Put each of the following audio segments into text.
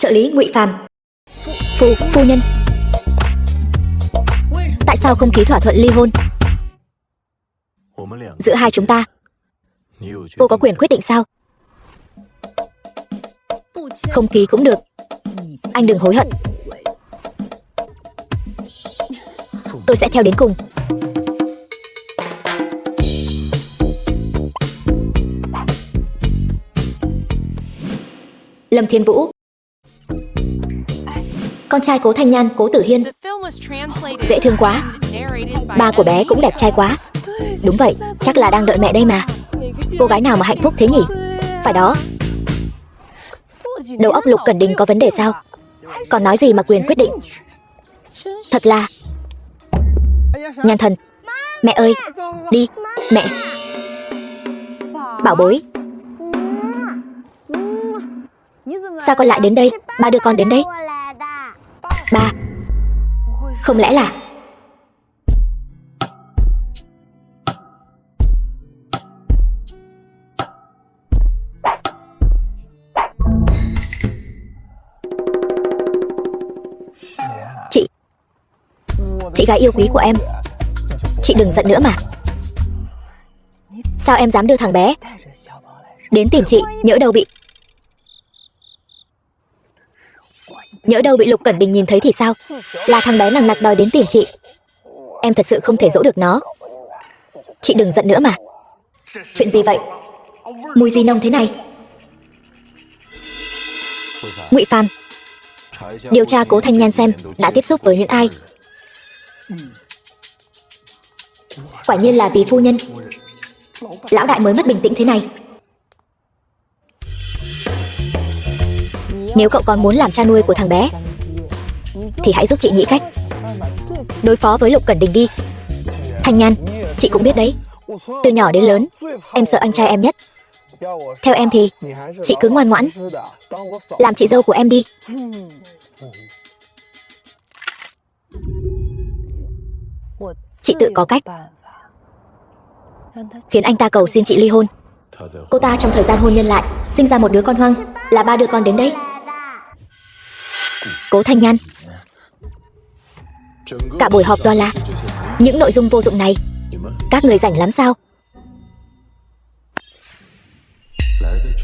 Trợ lý Ngụy Phàm. Phu nhân. Tại sao không ký thỏa thuận ly hôn giữa hai chúng ta? Cô có quyền quyết định sao? Không ký cũng được. Anh đừng hối hận. Tôi sẽ theo đến cùng. Lâm Thiên Vũ. Con trai Cố Thanh Nhan, Cố Tử Hiên. Dễ thương quá. Ba của bé cũng đẹp trai quá. Đúng vậy, chắc là đang đợi mẹ đây mà. Cô gái nào mà hạnh phúc thế nhỉ? Phải đó. Đầu óc Lục Cẩn Đình có vấn đề sao? Còn nói gì mà quyền quyết định? Thật là... Nhan thần. Mẹ ơi, đi, mẹ. Bảo bối. Sao con lại đến đây? Ba đưa con đến đây. Ba. Không lẽ là... Chị gái yêu quý của em. Chị đừng giận nữa mà. Sao em dám đưa thằng bé đến tìm chị? Nhỡ đâu bị Lục Cẩn Đình nhìn thấy thì sao? Là thằng bé nằng nặc đòi đến tìm chị. Em thật sự không thể dỗ được nó. Chị đừng giận nữa mà. Chuyện gì vậy? Mùi gì nồng thế này? Ngụy Phàm, điều tra Cố Thanh Nhan xem đã tiếp xúc với những ai. Quả nhiên là vì phu nhân. Lão đại mới mất bình tĩnh thế này. Nếu cậu còn muốn làm cha nuôi của thằng bé thì hãy giúp chị nghĩ cách đối phó với Lục Cẩn Đình đi. Thanh Nhan, chị cũng biết đấy, từ nhỏ đến lớn em sợ anh trai em nhất. Theo em thì chị cứ ngoan ngoãn làm chị dâu của em đi. Chị tự có cách khiến anh ta cầu xin chị ly hôn. Cô ta trong thời gian hôn nhân lại sinh ra một đứa con hoang, là ba đưa con đến đây. Cố Thanh Nhan. Cả buổi họp toàn là những nội dung vô dụng này. Các người rảnh lắm sao?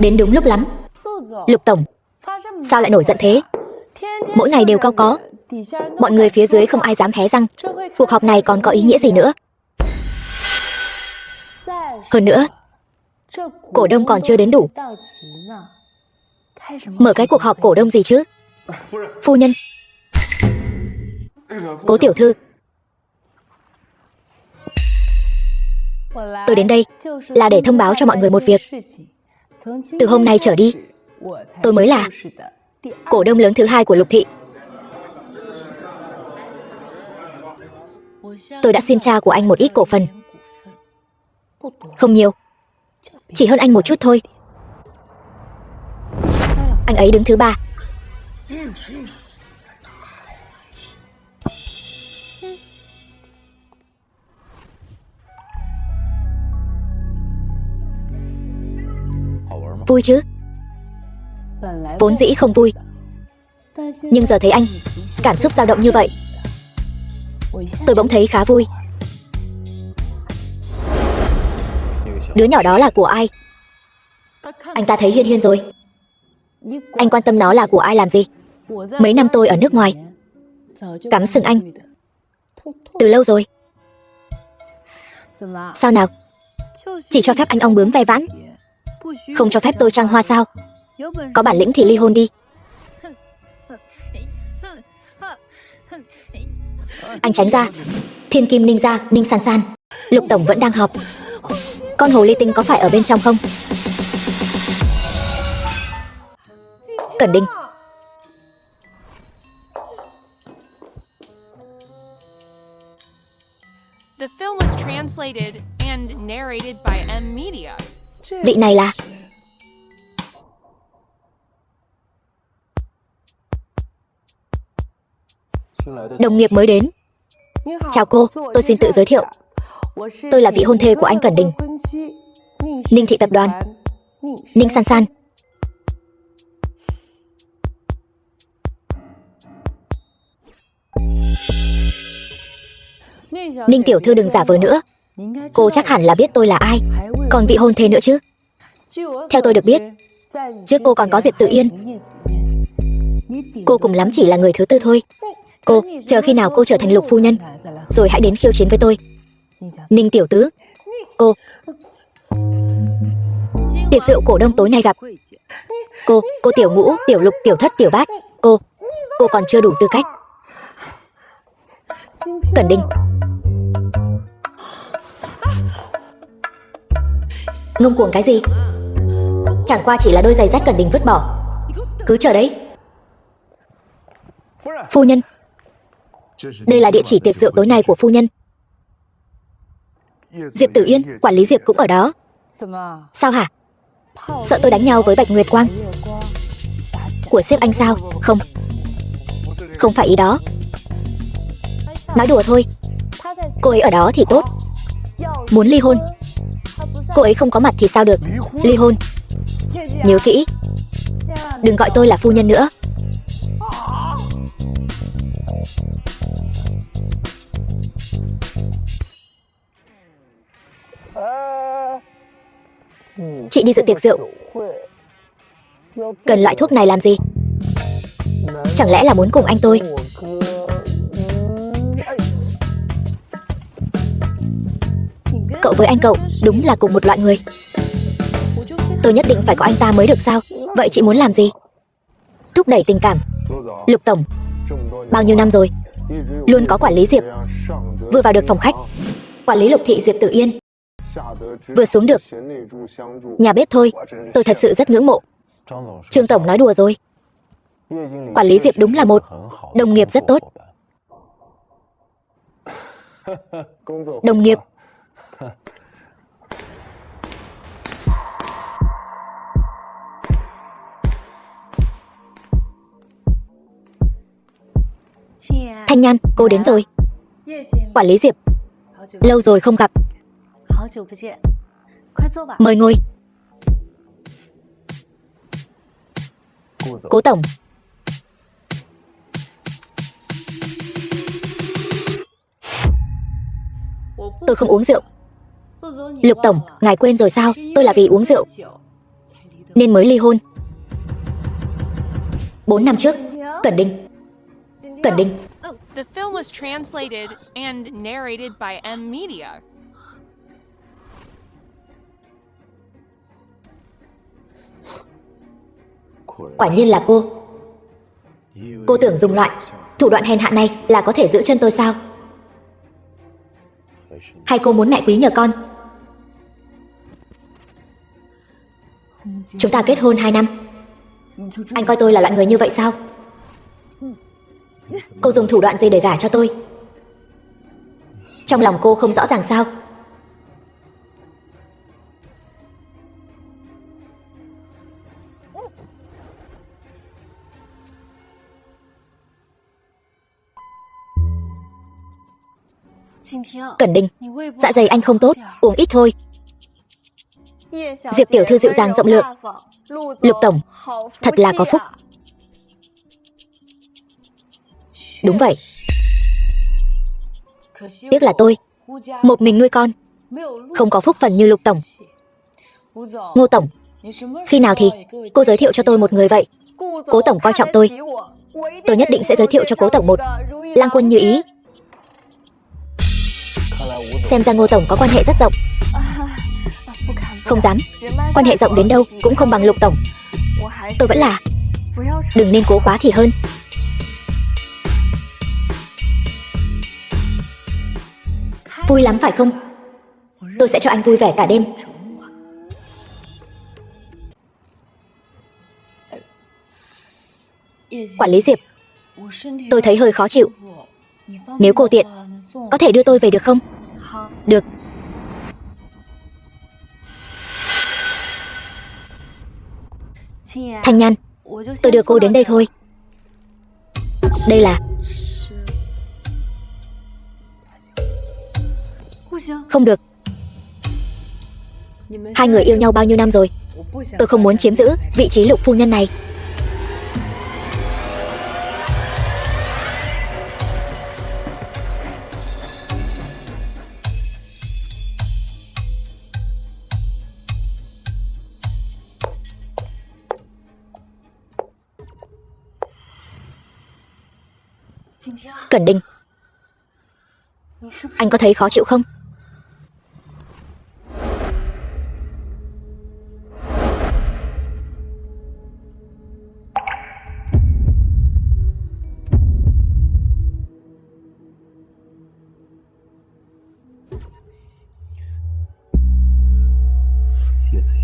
Đến đúng lúc lắm. Lục tổng, sao lại nổi giận thế? Mỗi ngày đều cao có. Mọi người phía dưới không ai dám hé răng. Cuộc họp này còn có ý nghĩa gì nữa? Hơn nữa, cổ đông còn chưa đến đủ. Mở cái cuộc họp cổ đông gì chứ? Phu nhân. Cố tiểu thư. Tôi đến đây là để thông báo cho mọi người một việc. Từ hôm nay trở đi, tôi mới là cổ đông lớn thứ hai của Lục thị. Tôi đã xin cha của anh một ít cổ phần. Không nhiều, chỉ hơn anh một chút thôi. Anh ấy đứng thứ ba. Vui chứ? Vốn dĩ không vui, nhưng giờ thấy anh cảm xúc dao động như vậy, tôi bỗng thấy khá vui. Đứa nhỏ đó là của ai? Anh ta thấy Hiên Hiên rồi. Anh quan tâm nó là của ai làm gì? Mấy năm tôi ở nước ngoài cắm sừng anh từ lâu rồi. Sao nào? Chỉ cho phép anh ong bướm ve vãn, không cho phép tôi trăng hoa sao? Có bản lĩnh thì ly hôn đi. Anh tránh ra. Thiên Kim Ninh Gia, Ninh San San. Lục tổng vẫn đang họp. Con hồ ly tinh có phải ở bên trong không? Cẩn Đình. The film was translated and narrated by M Media. Vị này là... Đồng nghiệp mới đến. Chào cô, tôi xin tự giới thiệu. Tôi là vị hôn thê của anh Cẩn Đình. Ninh thị tập đoàn. Ninh San San. Ninh tiểu thư đừng giả vờ nữa. Cô chắc hẳn là biết tôi là ai, còn vị hôn thê nữa chứ. Theo tôi được biết, trước cô còn có Diệp Tử Yên. Cô cùng lắm chỉ là người thứ tư thôi. Cô, chờ khi nào cô trở thành Lục phu nhân, rồi hãy đến khiêu chiến với tôi. Ninh tiểu tứ, cô. Tiệc rượu cổ đông tối nay gặp. Cô tiểu ngũ, tiểu lục, tiểu thất, tiểu bát. Cô còn chưa đủ tư cách. Cẩn Đình. Ngông cuồng cái gì? Chẳng qua chỉ là đôi giày rách Cẩn Đình vứt bỏ. Cứ chờ đấy. Phu nhân, đây là địa chỉ tiệc rượu tối nay của phu nhân. Diệp Tử Yên, quản lý Diệp cũng ở đó. Sao hả? Sợ tôi đánh nhau với Bạch Nguyệt Quang của sếp anh sao? Không phải ý đó. Nói đùa thôi. Cô ấy ở đó thì tốt. Muốn ly hôn. Cô ấy không có mặt thì sao được. Ly hôn. Nhớ kỹ, đừng gọi tôi là phu nhân nữa. Chị đi dự tiệc rượu, cần loại thuốc này làm gì? Chẳng lẽ là muốn cùng anh tôi? Cậu với anh cậu đúng là cùng một loại người. Tôi nhất định phải có anh ta mới được sao? Vậy chị muốn làm gì? Thúc đẩy tình cảm. Lục tổng, bao nhiêu năm rồi luôn có quản lý Diệp. Vừa vào được phòng khách, quản lý Lục thị Diệp Tử Yên. Vừa xuống được nhà bếp thôi, tôi thật sự rất ngưỡng mộ. Trương tổng nói đùa rồi. Quản lý Diệp đúng là một đồng nghiệp rất tốt. Đồng nghiệp. Thanh Nhan, cô đến rồi. Quản lý Diệp, lâu rồi không gặp. Mời ngồi. Cố tổng. Tôi không uống rượu. Lục tổng, ngài quên rồi sao? Tôi là vì uống rượu nên mới ly hôn. 4 năm trước. Cẩn Đình. The film was translated and narrated by M Media. Quả nhiên là cô. Cô tưởng dùng loại thủ đoạn hèn hạ này là có thể giữ chân tôi sao? Hay cô muốn mẹ quý nhờ con? Chúng ta kết hôn 2 năm. Anh coi tôi là loại người như vậy sao? Cô dùng thủ đoạn gì để gả cho tôi? Trong lòng cô không rõ ràng sao? Cẩn Đình, dạ dày anh không tốt, uống ít thôi. Diệp tiểu thư dịu dàng rộng lượng. Lục tổng, thật là có phúc. Đúng vậy. Tiếc là tôi một mình nuôi con, không có phúc phần như Lục tổng. Ngô tổng, khi nào thì cô giới thiệu cho tôi một người vậy? Cố tổng coi trọng tôi nhất định sẽ giới thiệu cho cố tổng một lang quân như ý. Xem ra Ngô tổng có quan hệ rất rộng. Không dám, quan hệ rộng đến đâu cũng không bằng Lục tổng. Tôi vẫn là đừng nên cố quá thì hơn. Vui lắm phải không? Tôi sẽ cho anh vui vẻ cả đêm. Quản lý Diệp, tôi thấy hơi khó chịu. Nếu cô tiện, có thể đưa tôi về được không? Được. Thanh Nhan, tôi đưa cô đến đây thôi. Đây là... Không được. Hai người yêu nhau bao nhiêu năm rồi? Tôi không muốn chiếm giữ vị trí Lục phu nhân này. Cẩn Đình, anh có thấy khó chịu không?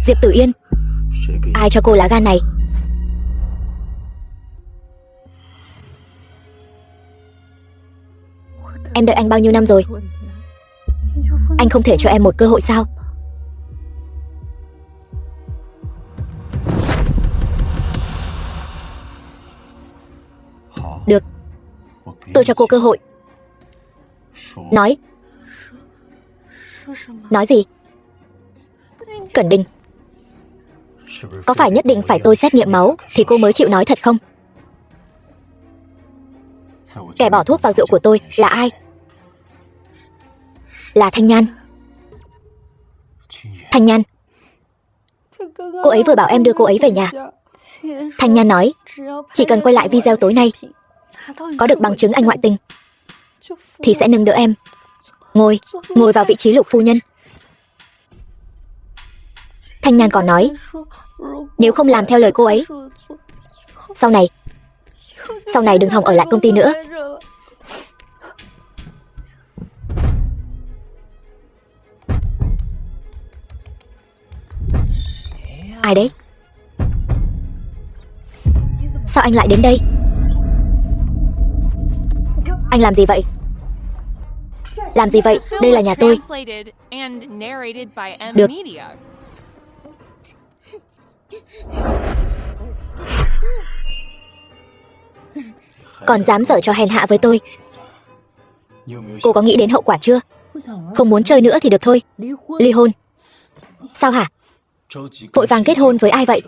Diệp Tử Yên, ai cho cô lá gan này? Em đợi anh bao nhiêu năm rồi? Anh không thể cho em một cơ hội sao? Được, tôi cho cô cơ hội. Nói. Nói gì? Cẩn Đình, có phải nhất định phải tôi xét nghiệm máu thì cô mới chịu nói thật không? Kẻ bỏ thuốc vào rượu của tôi là ai? Là Thanh Nhan. Thanh Nhan. Cô ấy vừa bảo em đưa cô ấy về nhà. Thanh Nhan nói chỉ cần quay lại video tối nay, có được bằng chứng anh ngoại tình, thì sẽ nâng đỡ em ngồi vào vị trí Lục phu nhân. Thanh Nhan còn nói nếu không làm theo lời cô ấy, sau này đừng hòng ở lại công ty nữa. Ai đấy? Sao anh lại đến đây? Anh làm gì vậy? Làm gì vậy? Đây là nhà tôi. Được. Còn dám giở trò hèn hạ với tôi. Cô có nghĩ đến hậu quả chưa? Không muốn chơi nữa thì được thôi. Ly hôn. Sao hả? Vội vàng kết hôn với ai vậy?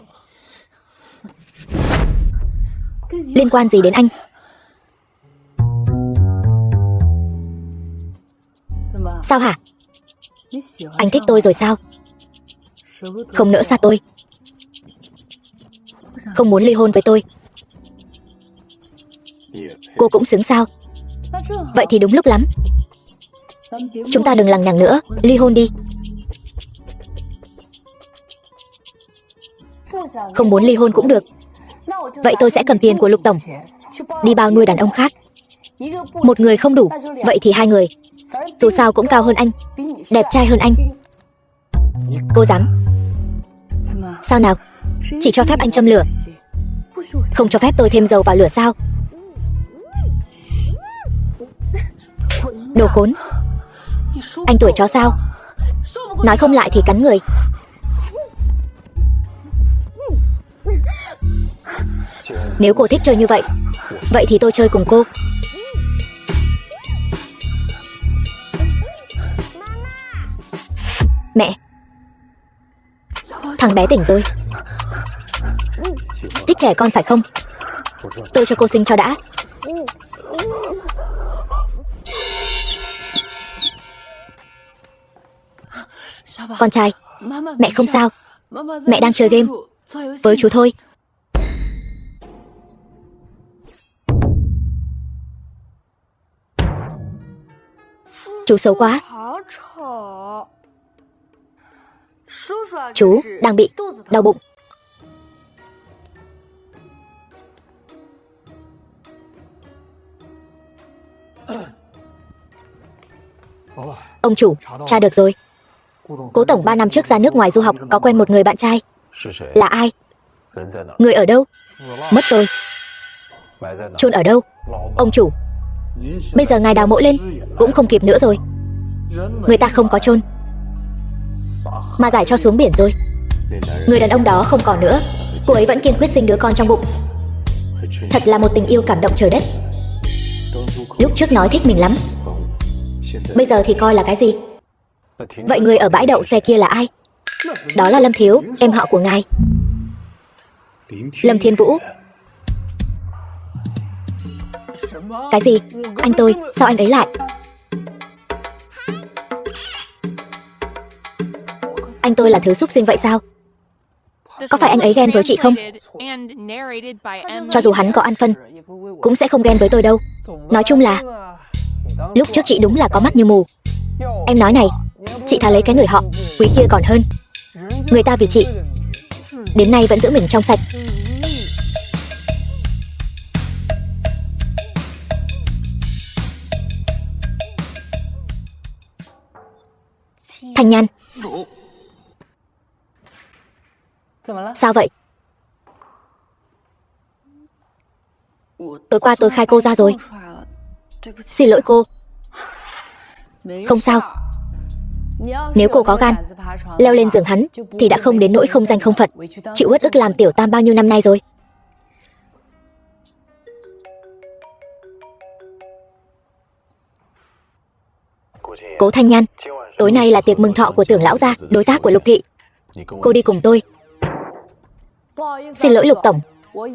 Liên quan gì đến anh? Sao hả? Anh thích tôi rồi sao? Không nỡ xa tôi. Không muốn ly hôn với tôi. Cô cũng xứng sao? Vậy thì đúng lúc lắm. Chúng ta đừng lằng nhằng nữa, ly hôn đi. Không muốn ly hôn cũng được. Vậy tôi sẽ cầm tiền của Lục tổng đi bao nuôi đàn ông khác. Một người không đủ, vậy thì hai người. Dù sao cũng cao hơn anh, đẹp trai hơn anh. Cô dám? Sao nào? Chỉ cho phép anh châm lửa, không cho phép tôi thêm dầu vào lửa sao? Đồ khốn. Anh tuổi chó sao? Nói không lại thì cắn người. Nếu cô thích chơi như vậy, vậy thì tôi chơi cùng cô. Mẹ, thằng bé tỉnh rồi. Thích trẻ con phải không? Tôi cho cô sinh cho đã. Con trai, mẹ không sao. Mẹ đang chơi game với chú thôi. Chú xấu quá. Chú đang bị đau bụng. Ông chủ, tra được rồi. Cố tổng 3 năm trước ra nước ngoài du học có quen một người bạn trai. Là ai? Người ở đâu? Mất rồi. Chôn ở đâu? Ông chủ, bây giờ ngài đào mộ lên cũng không kịp nữa rồi. Người ta không có chôn mà giải cho xuống biển rồi. Người đàn ông đó không còn nữa. Cô ấy vẫn kiên quyết sinh đứa con trong bụng. Thật là một tình yêu cảm động trời đất. Lúc trước nói thích mình lắm, bây giờ thì coi là cái gì? Vậy người ở bãi đậu xe kia là ai? Đó là Lâm Thiếu, em họ của ngài. Lâm Thiên Vũ. Cái gì? Anh tôi, sao anh ấy lại? Anh tôi là thứ xúc sinh vậy sao? Có phải anh ấy ghen với chị không? Cho dù hắn có ăn phân, cũng sẽ không ghen với tôi đâu. Nói chung là lúc trước chị đúng là có mắt như mù. Em nói này, chị thà lấy cái người họ quý kia còn hơn. Người ta vì chị đến nay vẫn giữ mình trong sạch. Thanh Nhan, sao vậy? Tối qua tôi khai cô ra rồi. Xin lỗi cô. Không sao. Nếu cô có gan leo lên giường hắn thì đã không đến nỗi không danh không phận, chịu uất ức làm tiểu tam bao nhiêu năm nay rồi. Cố Thanh Nhan, tối nay là tiệc mừng thọ của Tưởng lão gia, đối tác của Lục thị. Cô đi cùng tôi. Xin lỗi Lục tổng,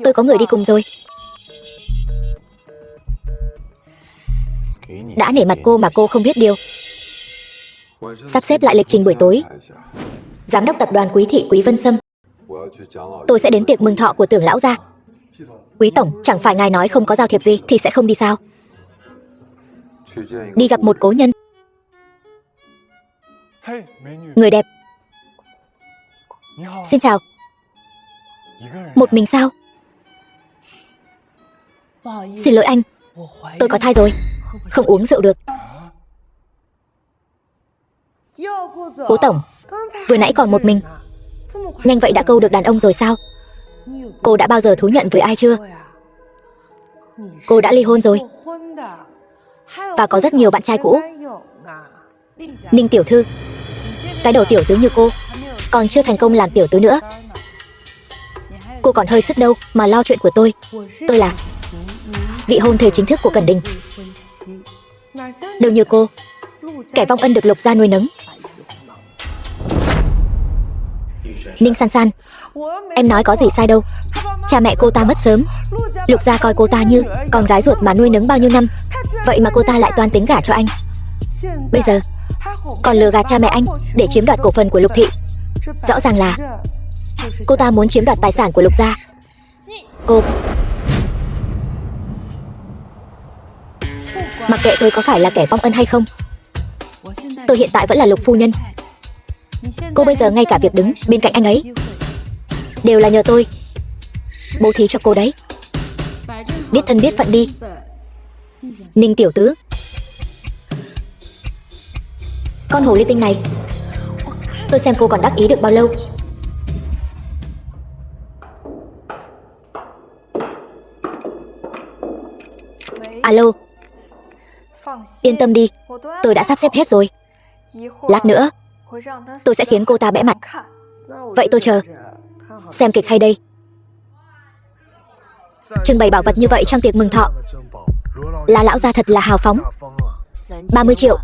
tôi có người đi cùng rồi. Đã nể mặt cô mà cô không biết điều. Sắp xếp lại lịch trình buổi tối. Giám đốc tập đoàn Quý thị Quý Vân Sâm, tôi sẽ đến tiệc mừng thọ của Tưởng lão gia. Quý tổng, chẳng phải ngài nói không có giao thiệp gì thì sẽ không đi sao? Đi gặp một cố nhân. Người đẹp. Xin chào. Một mình sao? Xin lỗi anh, tôi có thai rồi, không uống rượu được. Cố tổng, vừa nãy còn một mình, nhanh vậy đã câu được đàn ông rồi sao? Cô đã bao giờ thú nhận với ai chưa? Cô đã ly hôn rồi, và có rất nhiều bạn trai cũ. Ninh tiểu thư, cái đồ tiểu tứ như cô còn chưa thành công làm tiểu tứ nữa. Cô còn hơi sức đâu mà lo chuyện của tôi. Tôi là vị hôn thê chính thức của Cẩn Đình. Đâu như cô, kẻ vong ân được Lục gia nuôi nấng. Ninh San San, em nói có gì sai đâu. Cha mẹ cô ta mất sớm, Lục gia coi cô ta như con gái ruột mà nuôi nấng bao nhiêu năm. Vậy mà cô ta lại toan tính gả cho anh. Bây giờ còn lừa gạt cha mẹ anh để chiếm đoạt cổ phần của Lục thị. Rõ ràng là cô ta muốn chiếm đoạt tài sản của Lục gia. Cô, mặc kệ tôi có phải là kẻ vong ân hay không, tôi hiện tại vẫn là Lục phu nhân. Cô bây giờ ngay cả việc đứng bên cạnh anh ấy đều là nhờ tôi bố thí cho cô đấy. Biết thân biết phận đi, Ninh tiểu tứ. Con hồ ly tinh này, tôi xem cô còn đắc ý được bao lâu. Alo. Yên tâm đi, tôi đã sắp xếp hết rồi. Lát nữa tôi sẽ khiến cô ta bẽ mặt. Vậy tôi chờ. Xem kịch hay đây. Trưng bày bảo vật như vậy trong tiệc mừng thọ, là lão gia thật là hào phóng. 30 triệu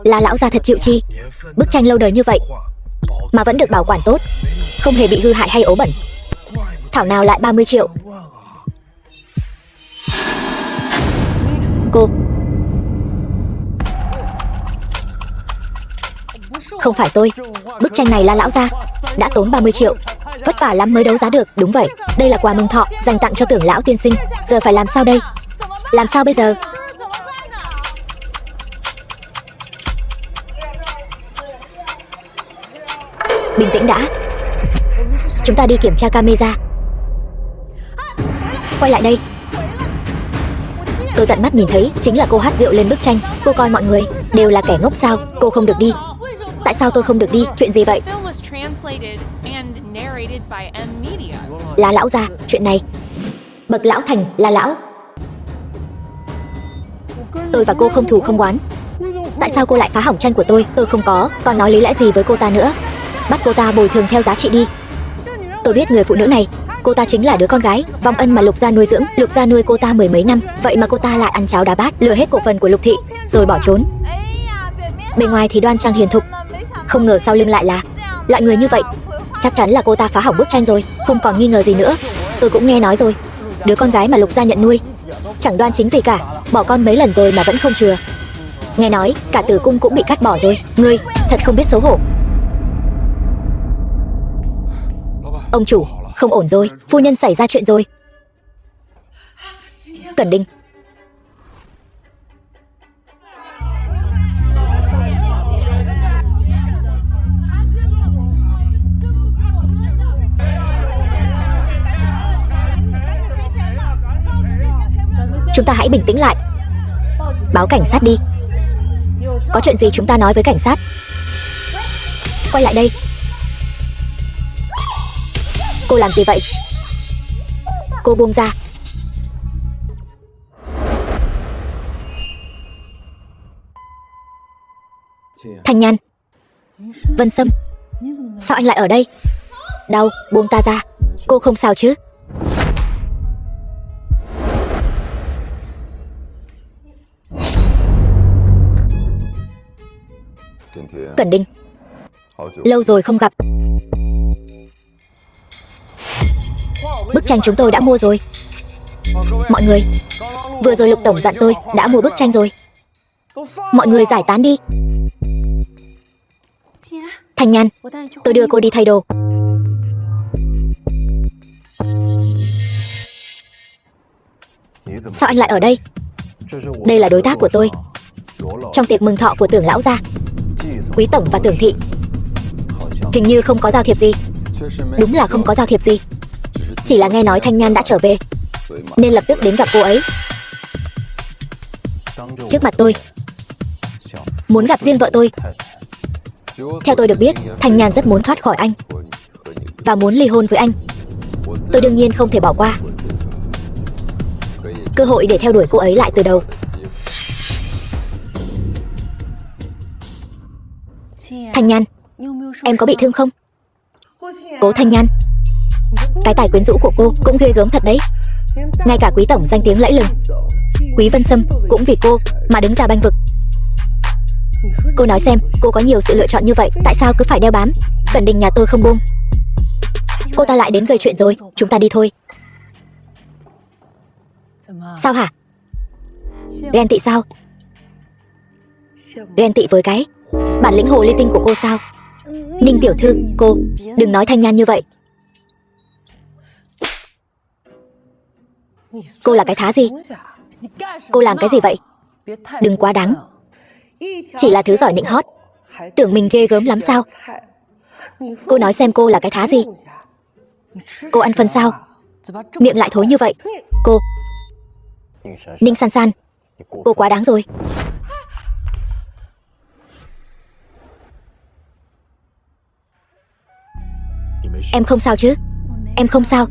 là lão gia thật chịu chi. Bức tranh lâu đời như vậy mà vẫn được bảo quản tốt, không hề bị hư hại hay ố bẩn. Thảo nào lại 30 triệu. Cô, không phải tôi. Bức tranh này là lão gia đã tốn 30 triệu, vất vả lắm mới đấu giá được. Đúng vậy, đây là quà mừng thọ dành tặng cho Tưởng lão tiên sinh. Giờ phải làm sao đây? Làm sao bây giờ? Bình tĩnh đã. Chúng ta đi kiểm tra camera. Quay lại đây. Tôi tận mắt nhìn thấy chính là cô hát rượu lên bức tranh. Cô coi mọi người đều là kẻ ngốc sao? Cô không được đi. Tại sao tôi không được đi? Chuyện gì vậy? Là lão gia, chuyện này bậc lão thành là lão. Tôi và cô không thù không oán. Tại sao cô lại phá hỏng tranh của tôi? Tôi không có, còn nói lý lẽ gì với cô ta nữa? Bắt cô ta bồi thường theo giá trị đi. Tôi biết người phụ nữ này, cô ta chính là đứa con gái vong ân mà Lục gia nuôi dưỡng. Lục gia nuôi cô ta mười mấy năm, vậy mà cô ta lại ăn cháo đá bát, lừa hết cổ phần của Lục thị rồi bỏ trốn. Bề ngoài thì đoan trang hiền thục, không ngờ sau lưng lại là loại người như vậy. Chắc chắn là cô ta phá hỏng bức tranh rồi, không còn nghi ngờ gì nữa. Tôi cũng nghe nói rồi, đứa con gái mà Lục gia nhận nuôi chẳng đoan chính gì cả, bỏ con mấy lần rồi mà vẫn không chừa. Nghe nói cả tử cung cũng bị cắt bỏ rồi. Ngươi thật không biết xấu hổ. Ông chủ, không ổn rồi, phu nhân xảy ra chuyện rồi. Cẩn Đình. Chúng ta hãy bình tĩnh lại. Báo cảnh sát đi. Có chuyện gì chúng ta nói với cảnh sát. Quay lại đây. Cô làm gì vậy? Cô buông ra. Thanh Nhan. Vân Sâm. Sao anh lại ở đây? Đau, buông ta ra. Cô không sao chứ? Cẩn Đình. Lâu rồi không gặp. Bức tranh chúng tôi đã mua rồi. Mọi người, vừa rồi Lục Tổng dặn tôi đã mua bức tranh rồi. Mọi người giải tán đi. Thanh Nhan, tôi đưa cô đi thay đồ. Sao anh lại ở đây? Đây là đối tác của tôi. Trong tiệc mừng thọ của Tưởng lão gia, Quý Tổng và Tưởng thị hình như không có giao thiệp gì. Đúng là không có giao thiệp gì. Chỉ là nghe nói Thanh Nhan đã trở về, nên lập tức đến gặp cô ấy. Trước mặt tôi, muốn gặp riêng vợ tôi. Theo tôi được biết, Thanh Nhan rất muốn thoát khỏi anh và muốn ly hôn với anh. Tôi đương nhiên không thể bỏ qua cơ hội để theo đuổi cô ấy lại từ đầu. Thanh Nhan, em có bị thương không? Cố Thanh Nhan, cái tài quyến rũ của cô cũng ghê gớm thật đấy. Ngay cả Quý Tổng danh tiếng lẫy lừng, Quý Vân Sâm cũng vì cô mà đứng ra bênh vực. Cô nói xem, cô có nhiều sự lựa chọn như vậy, tại sao cứ phải đeo bám? Cẩn Đình nhà tôi không buông. Cô ta lại đến gây chuyện rồi, chúng ta đi thôi. Sao hả? Ghen tị sao? Ghen tị với cái bản lĩnh hồ ly tinh của cô sao? Ninh tiểu thư, cô đừng nói Thanh Nhan như vậy. Cô là cái thá gì? Cô làm cái gì vậy? Đừng quá đáng. Chỉ là thứ giỏi nịnh hót, tưởng mình ghê gớm lắm sao? Cô nói xem cô là cái thá gì? Cô ăn phân sao? Miệng lại thối như vậy. Cô Ninh San San, cô quá đáng rồi. Em không sao chứ? Em không sao.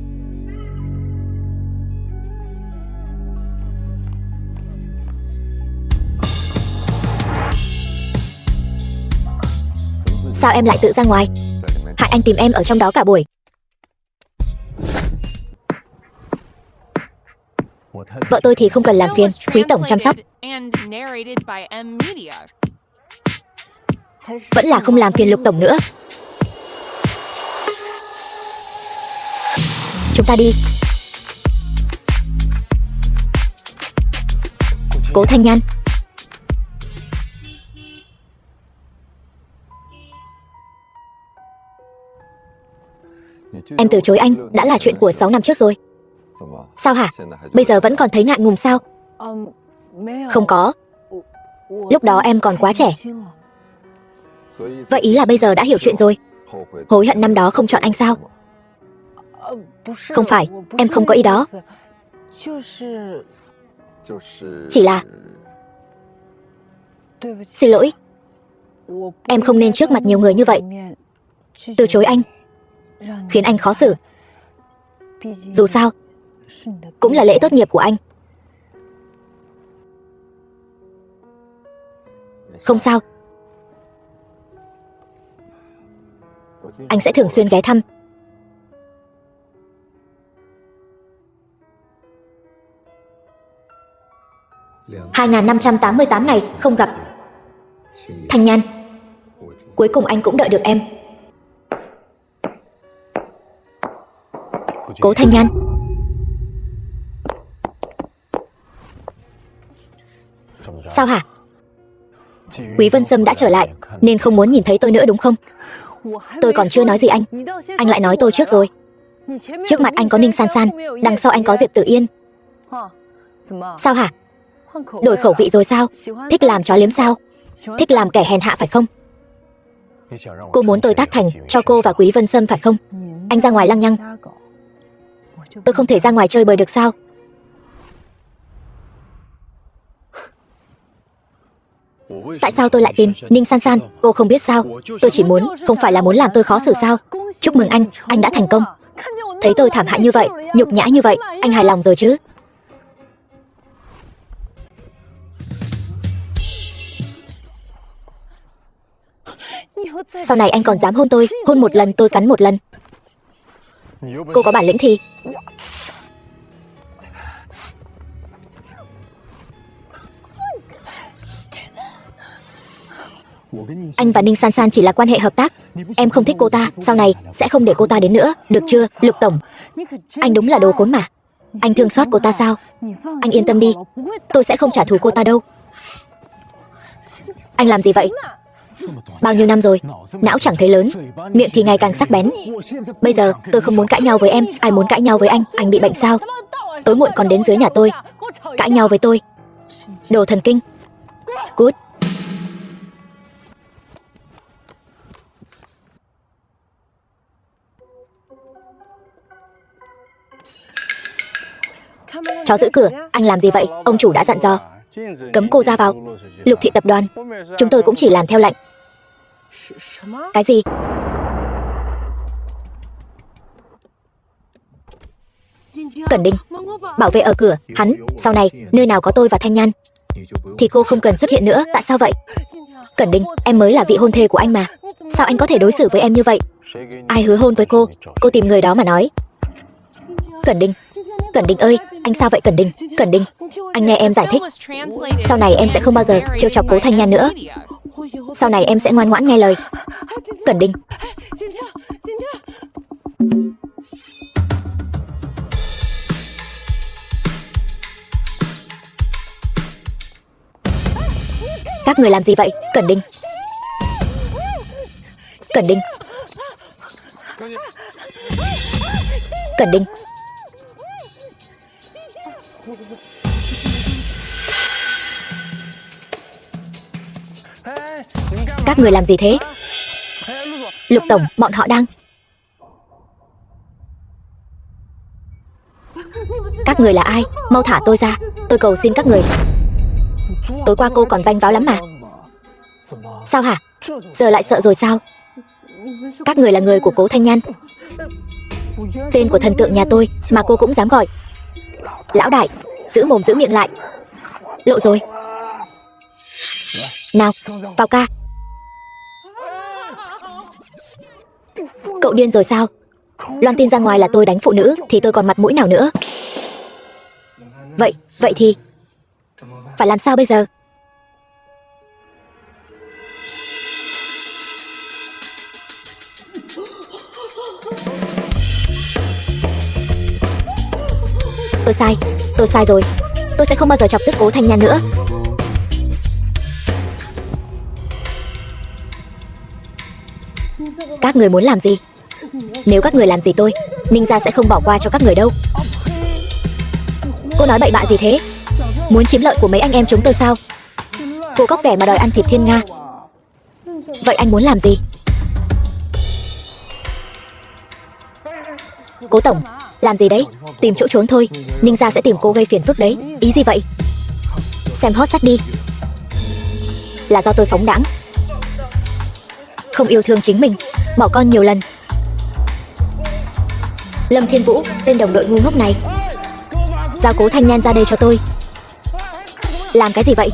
Sao em lại tự ra ngoài? Hại anh tìm em ở trong đó cả buổi. Vợ tôi thì không cần làm phiền Quý Tổng chăm sóc. Vẫn là không làm phiền Lục Tổng nữa. Chúng ta đi. Cố Thanh Nhan. Em từ chối anh đã là chuyện của 6 năm trước rồi. Sao hả? Bây giờ vẫn còn thấy ngại ngùng sao? Không có. Lúc đó em còn quá trẻ. Vậy ý là bây giờ đã hiểu chuyện rồi. Hối hận năm đó không chọn anh sao? Không phải, em không có ý đó. Chỉ là xin lỗi. Em không nên trước mặt nhiều người như vậy từ chối anh, khiến anh khó xử. Dù sao cũng là lễ tốt nghiệp của anh. Không sao. Anh sẽ thường xuyên ghé thăm. Hai 2588 ngày không gặp. Thanh Nhan, cuối cùng anh cũng đợi được em. Cố Thanh Nhan. Sao hả? Quý Vân Sâm đã trở lại nên không muốn nhìn thấy tôi nữa đúng không? Tôi còn chưa nói gì anh lại nói tôi trước rồi. Trước mặt anh có Ninh San San, đằng sau anh có Diệp Tử Yên. Sao hả? Đổi khẩu vị rồi sao? Thích làm chó liếm sao? Thích làm kẻ hèn hạ phải không? Cô muốn tôi tác thành cho cô và Quý Vân Sâm phải không? Anh ra ngoài lăng nhăng. Tôi không thể ra ngoài chơi bời được sao? Tại sao tôi lại tìm Ninh San San? Cô không biết sao? Tôi chỉ muốn, không phải là muốn làm tôi khó xử sao? Chúc mừng anh đã thành công. Thấy tôi thảm hại như vậy, nhục nhã như vậy, anh hài lòng rồi chứ? Sau này anh còn dám hôn tôi, hôn một lần tôi cắn một lần. Cô có bản lĩnh thì anh và Ninh San San chỉ là quan hệ hợp tác. Em không thích cô ta, sau này sẽ không để cô ta đến nữa, được chưa, Lục Tổng? Anh đúng là đồ khốn mà. Anh thương xót cô ta sao? Anh yên tâm đi, tôi sẽ không trả thù cô ta đâu. Anh làm gì vậy? Bao nhiêu năm rồi, não chẳng thấy lớn, miệng thì ngày càng sắc bén. Bây giờ tôi không muốn cãi nhau với em. Ai muốn cãi nhau với anh bị bệnh sao? Tối muộn còn đến dưới nhà tôi cãi nhau với tôi. Đồ thần kinh. Cút. Chó giữ cửa, anh làm gì vậy? Ông chủ đã dặn dò cấm cô ra vào. Lục Thị tập đoàn, chúng tôi cũng chỉ làm theo lệnh. Cái gì? Cẩn Đình, bảo vệ ở cửa, hắn, sau này, nơi nào có tôi và Thanh Nhan thì cô không cần xuất hiện nữa. Tại sao vậy? Cẩn Đình, em mới là vị hôn thê của anh mà. Sao anh có thể đối xử với em như vậy? Ai hứa hôn với cô? Cô tìm người đó mà nói. Cẩn Đình ơi, anh sao vậy Cẩn Đình? Cẩn Đình, anh nghe em giải thích. Sau này em sẽ không bao giờ trêu chọc Cố Thanh Nhan nữa. Sau này em sẽ ngoan ngoãn nghe lời. Cẩn Đình. Các người làm gì vậy? Cẩn Đình. Cẩn Đình. Cẩn Đình. Các người làm gì thế? Lục Tổng, bọn họ đang... Các người là ai? Mau thả tôi ra, tôi cầu xin các người. Tối qua cô còn vênh váo lắm mà. Sao hả? Giờ lại sợ rồi sao? Các người là người của Cố Thanh Nhan, tên của thần tượng nhà tôi mà cô cũng dám gọi. Lão đại, giữ mồm giữ miệng lại. Lộ rồi. Nào, vào ca. Cậu điên rồi sao? Loan tin ra ngoài là tôi đánh phụ nữ thì tôi còn mặt mũi nào nữa? Vậy thì phải làm sao bây giờ? Tôi sai rồi. Tôi sẽ không bao giờ chọc tức Cố Thanh Nhan nữa. Các người muốn làm gì? Nếu các người làm gì tôi, Ninh gia sẽ không bỏ qua cho các người đâu. Cô nói bậy bạ gì thế? Muốn chiếm lợi của mấy anh em chúng tôi sao? Cô cóc ghẻ mà đòi ăn thịt Thiên Nga. Vậy anh muốn làm gì? Cố tổng, làm gì đấy? Tìm chỗ trốn thôi. Ninh gia sẽ tìm cô gây phiền phức đấy. Ý gì vậy? Xem hot sắt đi. Là do tôi phóng đãng, không yêu thương chính mình, bỏ con nhiều lần. Lâm Thiên Vũ, tên đồng đội ngu ngốc này, giao Cố Thanh Nhan ra đây cho tôi. Làm cái gì vậy?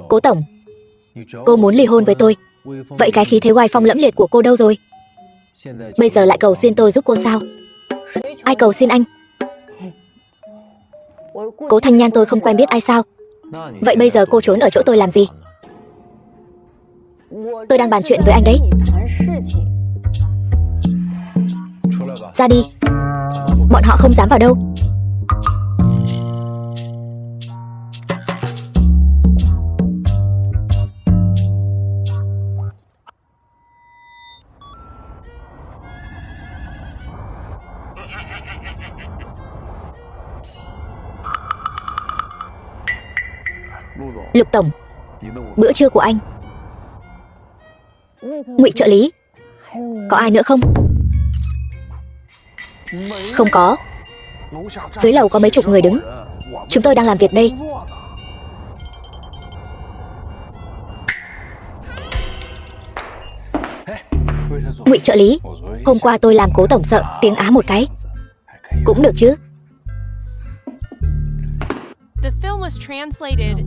Cố tổng, cô muốn ly hôn với tôi. Vậy cái khí thế oai phong lẫm liệt của cô đâu rồi? Bây giờ lại cầu xin tôi giúp cô sao? Ai cầu xin anh? Cố Thanh Nhan tôi không quen biết ai sao? Vậy bây giờ cô trốn ở chỗ tôi làm gì? Tôi đang bàn chuyện với anh đấy. Ra đi. Bọn họ không dám vào đâu. Lục tổng, bữa trưa của anh. Ngụy trợ lý, có ai nữa không? Không có. Dưới lầu có mấy chục người đứng. Chúng tôi đang làm việc đây. Ngụy trợ lý, hôm qua tôi làm cố tổng sợ tiếng Á một cái. Cũng được chứ.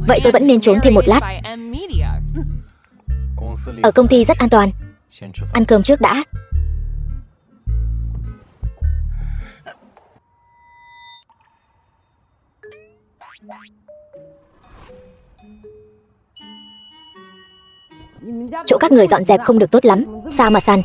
Vậy tôi vẫn nên trốn thêm một lát. Ở công ty rất an toàn. Ăn cơm trước đã. Chỗ các người dọn dẹp không được tốt lắm. Sao mà sàn?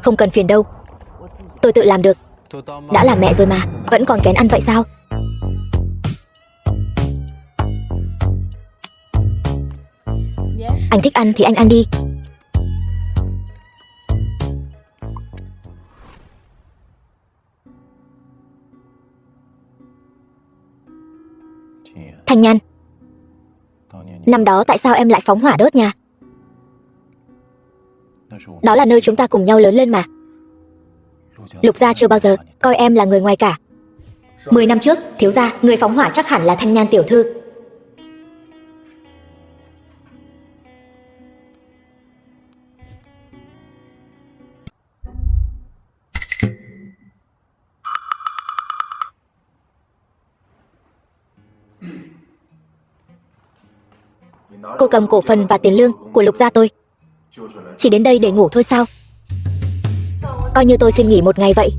Không cần phiền đâu. Tôi tự làm được. Đã làm mẹ rồi mà. Vẫn còn kén ăn vậy sao? Anh thích ăn thì anh ăn đi. Thanh Nhan, năm đó tại sao em lại phóng hỏa đốt nhà? Đó là nơi chúng ta cùng nhau lớn lên mà. Lục gia chưa bao giờ coi em là người ngoài cả. 10 năm trước, thiếu gia, người phóng hỏa chắc hẳn là Thanh Nhan tiểu thư. Cô cầm cổ phần và tiền lương của Lục gia tôi. Chỉ đến đây để ngủ thôi sao? Coi như tôi xin nghỉ một ngày vậy.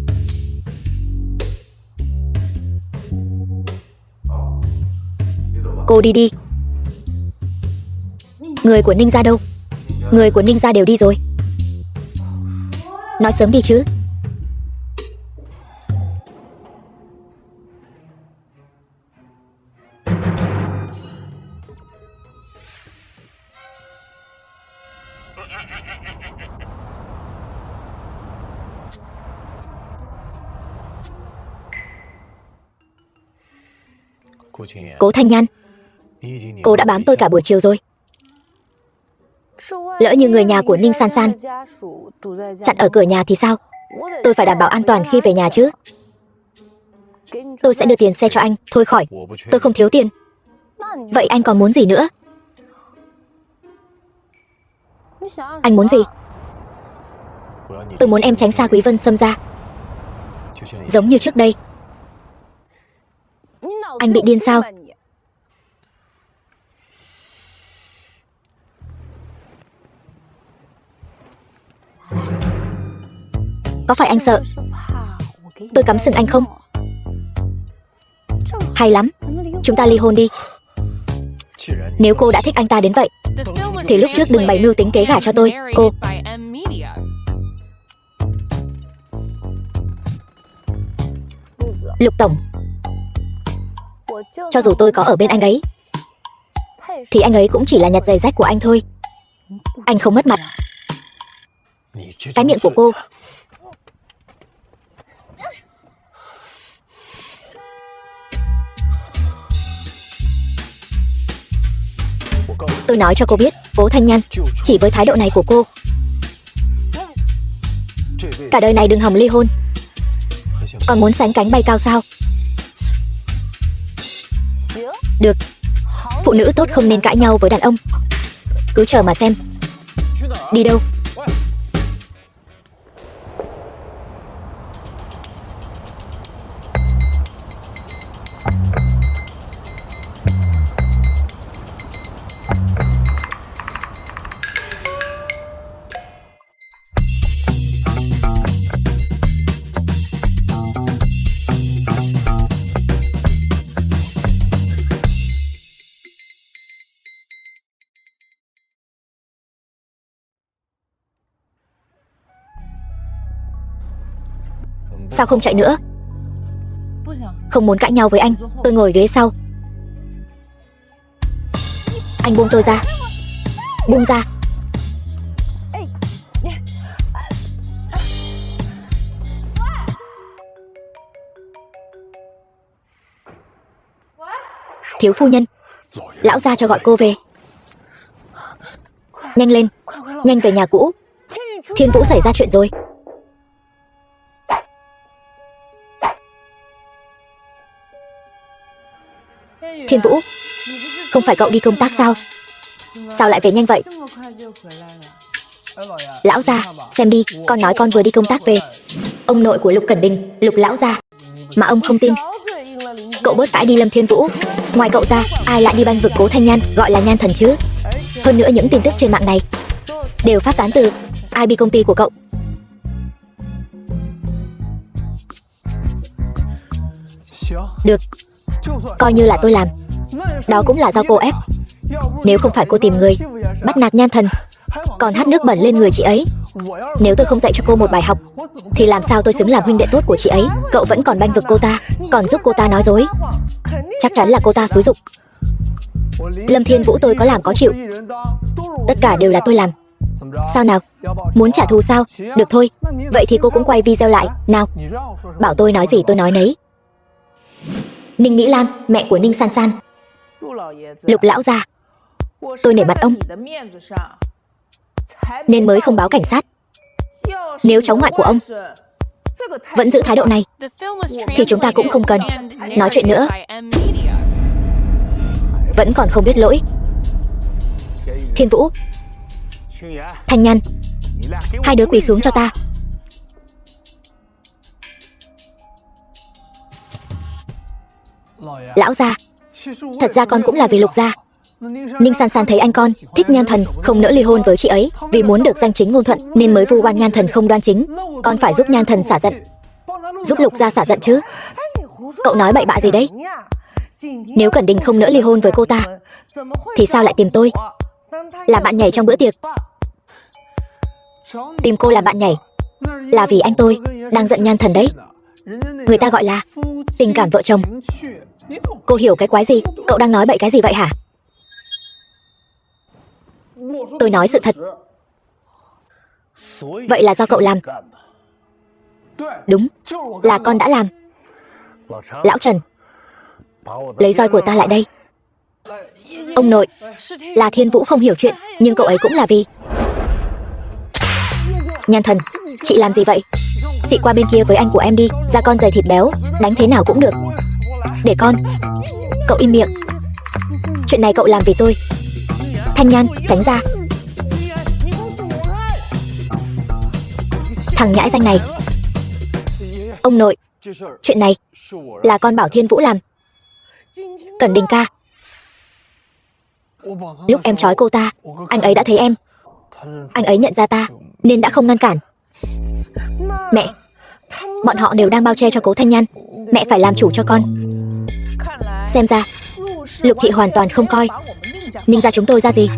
Cô đi đi. Người của Ninh gia đâu? Người của Ninh gia đều đi rồi. Nói sớm đi chứ. Cố Thanh Nhan, cô đã bám tôi cả buổi chiều rồi. Lỡ như người nhà của Ninh San San chặn ở cửa nhà thì sao? Tôi phải đảm bảo an toàn khi về nhà chứ. Tôi sẽ đưa tiền xe cho anh. Thôi khỏi, tôi không thiếu tiền. Vậy anh còn muốn gì nữa? Anh muốn gì? Tôi muốn em tránh xa Quý Vân Sâm ra. Giống như trước đây. Anh bị điên sao? Có phải anh sợ tôi cắm sừng anh không? Hay lắm, chúng ta ly hôn đi. Nếu cô đã thích anh ta đến vậy thì lúc trước đừng bày mưu tính kế gả cho tôi, cô. Lục tổng, cho dù tôi có ở bên anh ấy thì anh ấy cũng chỉ là nhặt giày rách của anh thôi. Anh không mất mặt. Cái miệng của cô. Tôi nói cho cô biết, Cố Thanh Nhan, chỉ với thái độ này của cô, cả đời này đừng hòng ly hôn. Còn muốn sánh cánh bay cao sao? Được. Phụ nữ tốt không nên cãi nhau với đàn ông. Cứ chờ mà xem. Đi đâu? Sao không chạy nữa? không muốn cãi nhau với anh. Tôi ngồi ghế sau. Anh buông tôi ra. Buông ra. Thiếu phu nhân, lão gia cho gọi cô về. Nhanh lên, nhanh về nhà cũ. Thiên Vũ xảy ra chuyện rồi. Thiên Vũ, không phải cậu đi công tác sao? Sao lại về nhanh vậy? Lão gia, xem đi, con nói con vừa đi công tác về. Ông nội của Lục Cẩn Đình, Lục lão gia. Mà ông không tin. Cậu bớt cãi đi Lâm Thiên Vũ. Ngoài cậu ra, ai lại đi banh vực Cố Thanh Nhan, gọi là Nhan Thần chứ? Hơn nữa những tin tức trên mạng này đều phát tán từ IB công ty của cậu. Được, coi như là tôi làm. Đó cũng là do cô ép. Nếu không phải cô tìm người bắt nạt Nhan Thần, còn hắt nước bẩn lên người chị ấy. Nếu tôi không dạy cho cô một bài học, thì làm sao tôi xứng làm huynh đệ tốt của chị ấy? Cậu vẫn còn banh vực cô ta, còn giúp cô ta nói dối. Chắc chắn là cô ta xúi giục. Lâm Thiên Vũ tôi có làm có chịu. Tất cả đều là tôi làm. Sao nào? Muốn trả thù sao? Được thôi. Vậy thì cô cũng quay video lại. Nào, bảo tôi nói gì tôi nói nấy. Ninh Mỹ Lan, mẹ của Ninh San San. Lục lão gia, tôi nể mặt ông nên mới không báo cảnh sát. Nếu cháu ngoại của ông vẫn giữ thái độ này thì chúng ta cũng không cần nói chuyện nữa. Vẫn còn không biết lỗi. Thiên Vũ, Thanh Nhan, hai đứa quỳ xuống cho ta. Lão gia, thật ra con cũng là vì Lục gia. Ninh San San thấy anh con thích Nhan Thần, không nỡ ly hôn với chị ấy, vì muốn được danh chính ngôn thuận nên mới vu oan Nhan Thần không đoan chính. Con phải giúp Nhan Thần xả giận, giúp Lục gia xả giận chứ. Cậu nói bậy bạ gì đấy? Nếu Cẩn Đình không nỡ ly hôn với cô ta thì sao lại tìm tôi làm bạn nhảy trong bữa tiệc? Tìm cô làm bạn nhảy là vì anh tôi đang giận Nhan Thần đấy. Người ta gọi là tình cảm vợ chồng. Cô hiểu cái quái gì? Cậu đang nói bậy cái gì vậy hả? Tôi nói sự thật. Vậy là do cậu làm. Đúng, là con đã làm. Lão Trần, lấy roi của ta lại đây. Ông nội, là Thiên Vũ không hiểu chuyện, nhưng cậu ấy cũng là vì Nhan Thần. Chị làm gì vậy? Chị qua bên kia với anh của em đi. Da con dày thịt béo, đánh thế nào cũng được. Để con. Cậu im miệng. Chuyện này cậu làm vì tôi. Thanh Nhan, tránh ra. Thằng nhãi danh này. Ông nội, chuyện này là con bảo Thiên Vũ làm. Cẩn Đình ca, lúc em trói cô ta, anh ấy đã thấy em. Anh ấy nhận ra ta nên đã không ngăn cản. Mẹ, bọn họ đều đang bao che cho Cố Thanh Nhan. Mẹ phải làm chủ cho con. Xem ra Lục thị hoàn toàn không coi Ninh gia chúng tôi ra gì.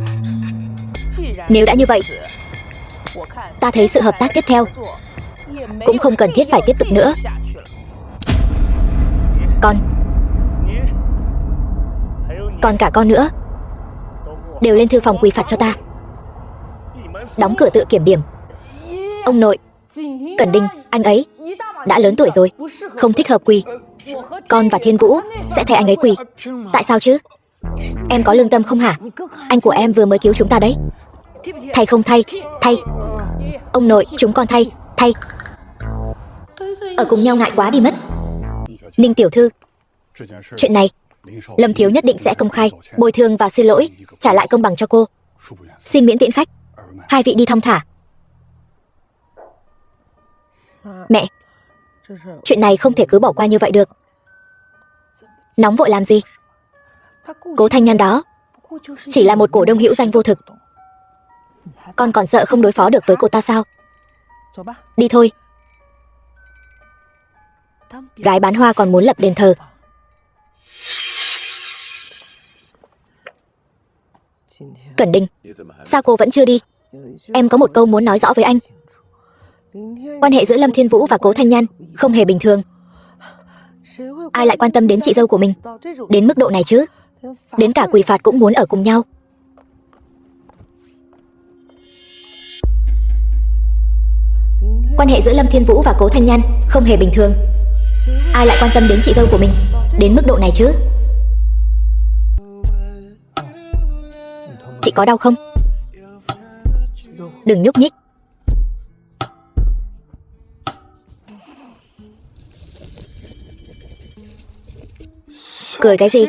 Nếu đã như vậy, ta thấy sự hợp tác tiếp theo cũng không cần thiết phải tiếp tục nữa. Còn cả con nữa, đều lên thư phòng quỳ phạt cho ta. Đóng cửa tự kiểm điểm. Ông nội, Cẩn Đình, anh ấy đã lớn tuổi rồi, không thích hợp quỳ. Con và Thiên Vũ sẽ thay anh ấy quỳ. Tại sao chứ? Em có lương tâm không hả? Anh của em vừa mới cứu chúng ta đấy. Thay không thay? Thay. Ông nội, chúng con thay. Thay. Ở cùng nhau ngại quá đi mất. Ninh tiểu thư, chuyện này Lâm thiếu nhất định sẽ công khai, bồi thường và xin lỗi, trả lại công bằng cho cô. Xin miễn tiễn khách. Hai vị đi thong thả. Mẹ, chuyện này không thể cứ bỏ qua như vậy được. Nóng vội làm gì? Cố Thanh Nhan đó chỉ là một cổ đông hữu danh vô thực. Con còn sợ không đối phó được với cô ta sao? Đi thôi. Gái bán hoa còn muốn lập đền thờ. Cẩn Đình, sao cô vẫn chưa đi? Em có một câu muốn nói rõ với anh. Quan hệ giữa Lâm Thiên Vũ và Cố Thanh Nhan không hề bình thường. Ai lại quan tâm đến chị dâu của mình đến mức độ này chứ? Đến cả quỷ phạt cũng muốn ở cùng nhau. Quan hệ giữa Lâm Thiên Vũ và Cố Thanh Nhan không hề bình thường. Ai lại quan tâm đến chị dâu của mình đến mức độ này chứ? Chị có đau không? Đừng nhúc nhích. Cười cái gì?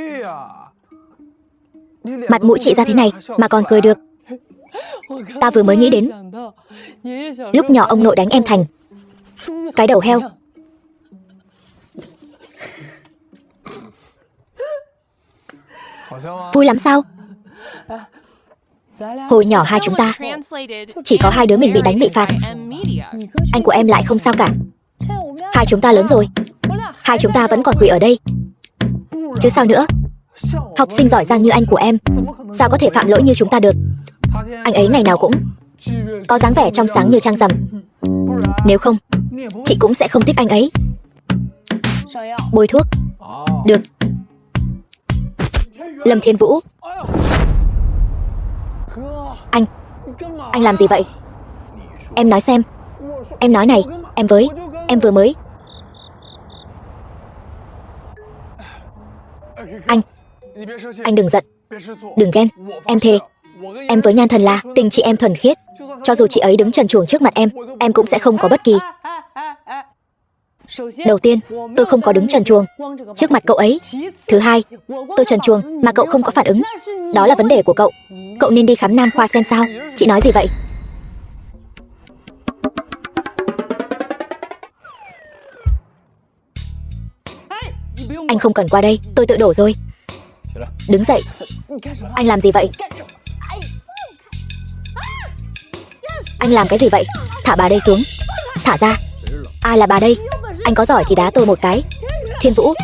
Mặt mũi chị ra thế này mà còn cười được. Ta vừa mới nghĩ đến lúc nhỏ ông nội đánh em thành cái đầu heo. Vui lắm sao? Hồi nhỏ hai chúng ta chỉ có hai đứa mình bị đánh bị phạt. Anh của em lại không sao cả. Hai chúng ta lớn rồi, hai chúng ta vẫn còn quỳ ở đây chứ sao nữa. Học sinh giỏi giang như anh của em sao có thể phạm lỗi như chúng ta được. Anh ấy ngày nào cũng có dáng vẻ trong sáng như trăng rằm. Nếu không, chị cũng sẽ không thích anh ấy. Bôi thuốc. Được. Lâm Thiên Vũ. Anh làm gì vậy? Em nói xem. Em nói này, em vừa mới. Anh đừng giận, đừng ghen. Em thề, em với Nhan Thần là tình chị em thuần khiết. Cho dù chị ấy đứng trần truồng trước mặt em cũng sẽ không có bất kỳ. Đầu tiên, tôi không có đứng trần truồng trước mặt cậu ấy. Thứ hai, tôi trần truồng mà cậu không có phản ứng. Đó là vấn đề của cậu. Cậu nên đi khám nam khoa xem sao. Chị nói gì vậy? Anh không cần qua đây, tôi tự đổ rồi. Đứng dậy. Anh làm gì vậy? Anh làm cái gì vậy? Thả bà đây xuống. Thả ra. Ai là bà đây? Anh có giỏi thì đá tôi một cái. Thiên Vũ.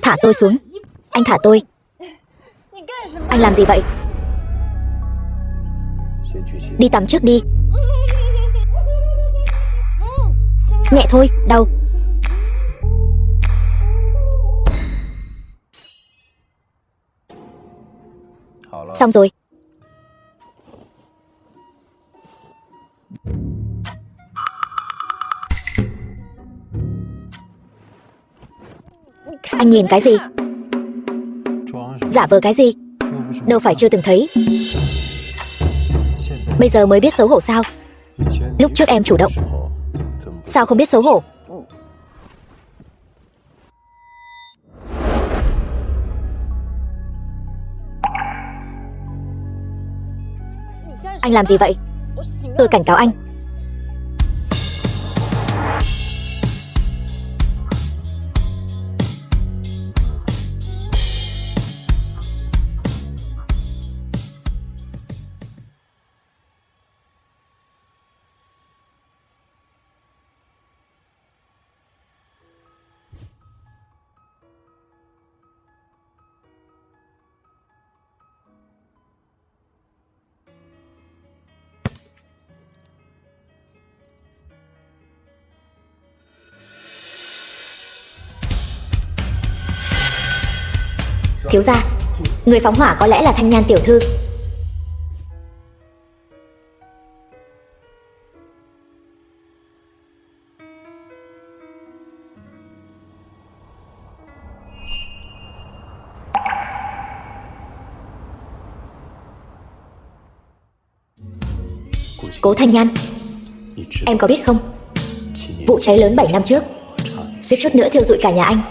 Thả tôi xuống. Anh thả tôi. Anh làm gì vậy? Đi tắm trước đi. Nhẹ thôi, đau. Xong rồi. Anh nhìn cái gì? Giả vờ cái gì? Đâu phải chưa từng thấy. Bây giờ mới biết xấu hổ sao? Lúc trước em chủ động, sao không biết xấu hổ? Anh làm gì vậy? Tôi cảnh cáo anh. Thiếu gia, người phóng hỏa có lẽ là Thanh Nhan tiểu thư. Cố Thanh Nhan, em có biết không? Vụ cháy lớn 7 năm trước suýt chút nữa thiêu rụi cả nhà anh.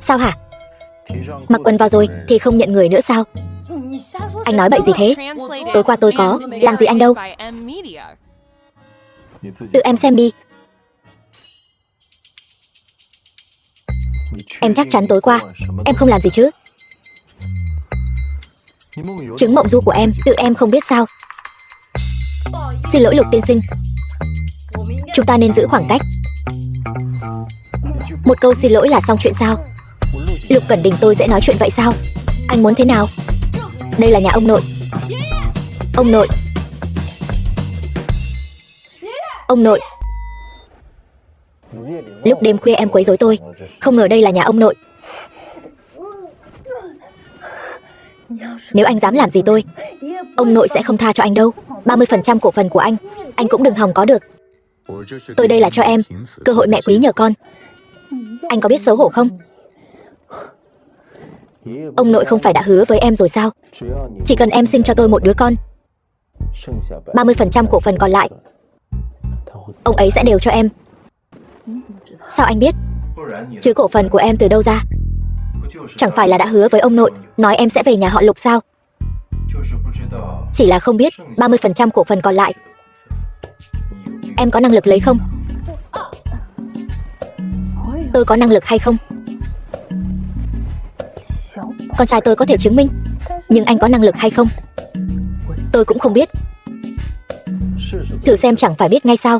Sao hả? Mặc quần vào rồi thì không nhận người nữa sao? Anh nói bậy gì thế? Tối qua tôi có làm gì anh đâu. Tự em xem đi. Em chắc chắn tối qua em không làm gì chứ? Chứng mộng du của em tự em không biết sao? Xin lỗi Lục tiên sinh, chúng ta nên giữ khoảng cách. Một câu xin lỗi là xong chuyện sao? Lục Cẩn Đình tôi dễ nói chuyện vậy sao? Anh muốn thế nào? Đây là nhà ông nội. Ông nội. Ông nội. Lúc đêm khuya em quấy rối tôi, không ngờ đây là nhà ông nội. Nếu anh dám làm gì tôi, ông nội sẽ không tha cho anh đâu. 30% cổ phần của anh cũng đừng hòng có được. Tôi đây là cho em, cơ hội mẹ quý nhờ con. Anh có biết xấu hổ không? Ông nội không phải đã hứa với em rồi sao? Chỉ cần em sinh cho tôi một đứa con, 30% cổ phần còn lại ông ấy sẽ đều cho em. Sao anh biết? Chứ cổ phần của em từ đâu ra? Chẳng phải là đã hứa với ông nội, nói em sẽ về nhà họ Lục sao? Chỉ là không biết 30% cổ phần còn lại em có năng lực lấy không? Tôi có năng lực hay không? Con trai tôi có thể chứng minh, nhưng anh có năng lực hay không? Tôi cũng không biết. Thử xem chẳng phải biết ngay sao?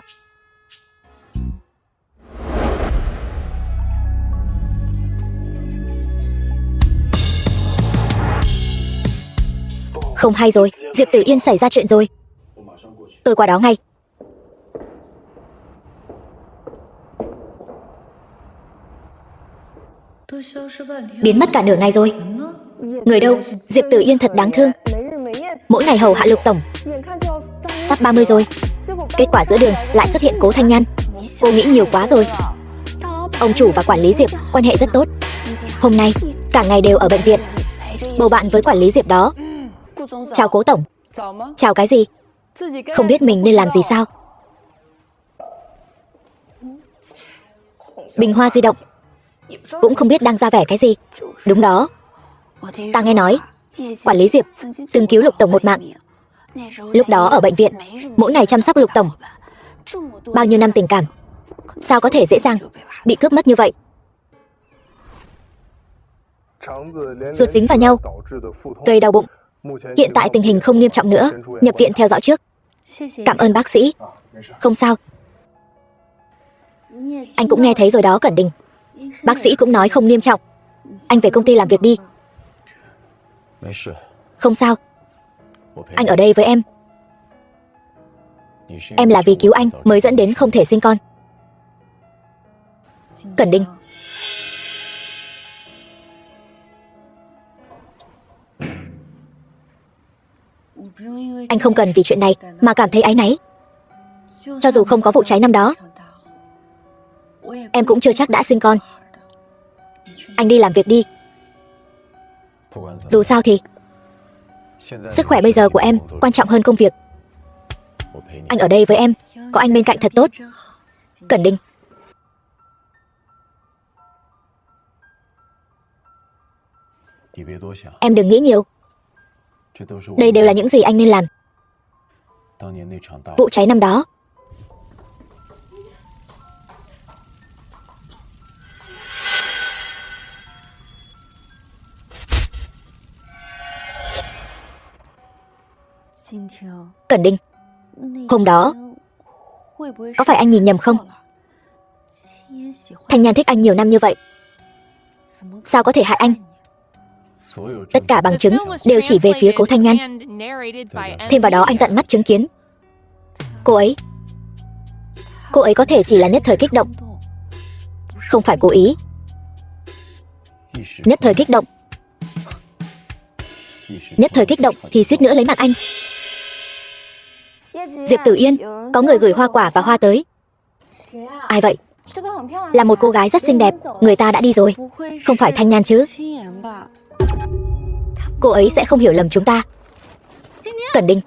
Không hay rồi, Diệp Tử Yên xảy ra chuyện rồi. Tôi qua đó ngay. Biến mất cả nửa ngày rồi. Người đâu? Diệp Tử Yên thật đáng thương. Mỗi ngày hầu hạ Lục tổng. Sắp 30 rồi, kết quả giữa đường lại xuất hiện Cố Thanh Nhan. Cô nghĩ nhiều quá rồi. Ông chủ và quản lý Diệp quan hệ rất tốt. Hôm nay cả ngày đều ở bệnh viện, bầu bạn với quản lý Diệp đó. Chào Cố tổng. Chào cái gì? Không biết mình nên làm gì sao? Bình hoa di động, cũng không biết đang ra vẻ cái gì. Đúng đó, ta nghe nói quản lý Diệp từng cứu Lục tổng một mạng. Lúc đó ở bệnh viện, mỗi ngày chăm sóc Lục tổng. Bao nhiêu năm tình cảm, sao có thể dễ dàng bị cướp mất như vậy? Ruột dính vào nhau, gây đau bụng. Hiện tại tình hình không nghiêm trọng nữa, nhập viện theo dõi trước. Cảm ơn bác sĩ. Không sao. Anh cũng nghe thấy rồi đó Cẩn Đình. Bác sĩ cũng nói không nghiêm trọng. Anh về công ty làm việc đi. Không sao, anh ở đây với em. Em là vì cứu anh mới dẫn đến không thể sinh con. Cẩn Đình. Anh không cần vì chuyện này mà cảm thấy áy náy. Cho dù không có vụ cháy năm đó, em cũng chưa chắc đã sinh con. Anh đi làm việc đi. Dù sao thì sức khỏe bây giờ của em quan trọng hơn công việc. Anh ở đây với em, có anh bên cạnh thật tốt. Cẩn Đình. Em đừng nghĩ nhiều. Đây đều là những gì anh nên làm. Vụ cháy năm đó, Cẩn Đình, hôm đó có phải anh nhìn nhầm không? Thanh Nhan thích anh nhiều năm như vậy, sao có thể hại anh? Tất cả bằng chứng đều chỉ về phía Cố Thanh Nhan. Thêm vào đó anh tận mắt chứng kiến cô ấy có thể chỉ là nhất thời kích động, không phải cố ý. Nhất thời kích động, nhất thời kích động thì suýt nữa lấy mạng anh. Diệp Tử Yên, có người gửi hoa quả và hoa tới. Ai vậy? Là một cô gái rất xinh đẹp. Người ta đã đi rồi. Không phải Thanh Nhan chứ? Cô ấy sẽ không hiểu lầm chúng ta. Cẩn Đình.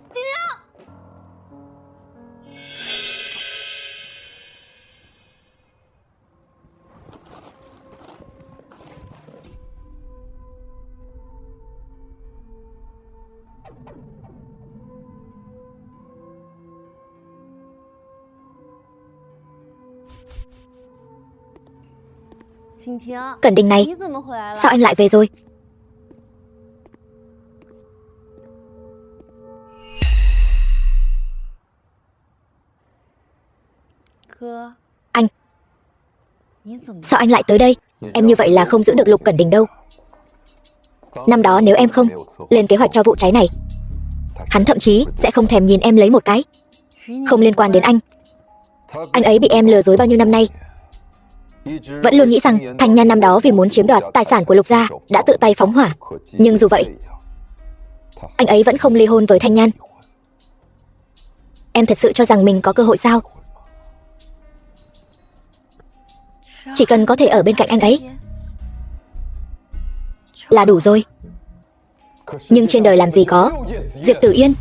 Cẩn Đình này, sao anh lại về rồi? Anh, sao anh lại tới đây? Em như vậy là không giữ được Lục Cẩn Đình đâu. Năm đó nếu em không lên kế hoạch cho vụ cháy này, hắn thậm chí sẽ không thèm nhìn em lấy một cái. Không liên quan đến anh. Anh ấy bị em lừa dối bao nhiêu năm nay. Vẫn luôn nghĩ rằng Thanh Nhan năm đó vì muốn chiếm đoạt tài sản của Lục gia đã tự tay phóng hỏa. Nhưng dù vậy, anh ấy vẫn không ly hôn với Thanh Nhan. Em thật sự cho rằng mình có cơ hội sao? Chỉ cần có thể ở bên cạnh anh ấy là đủ rồi. Nhưng trên đời làm gì có Diệp Tử Yên.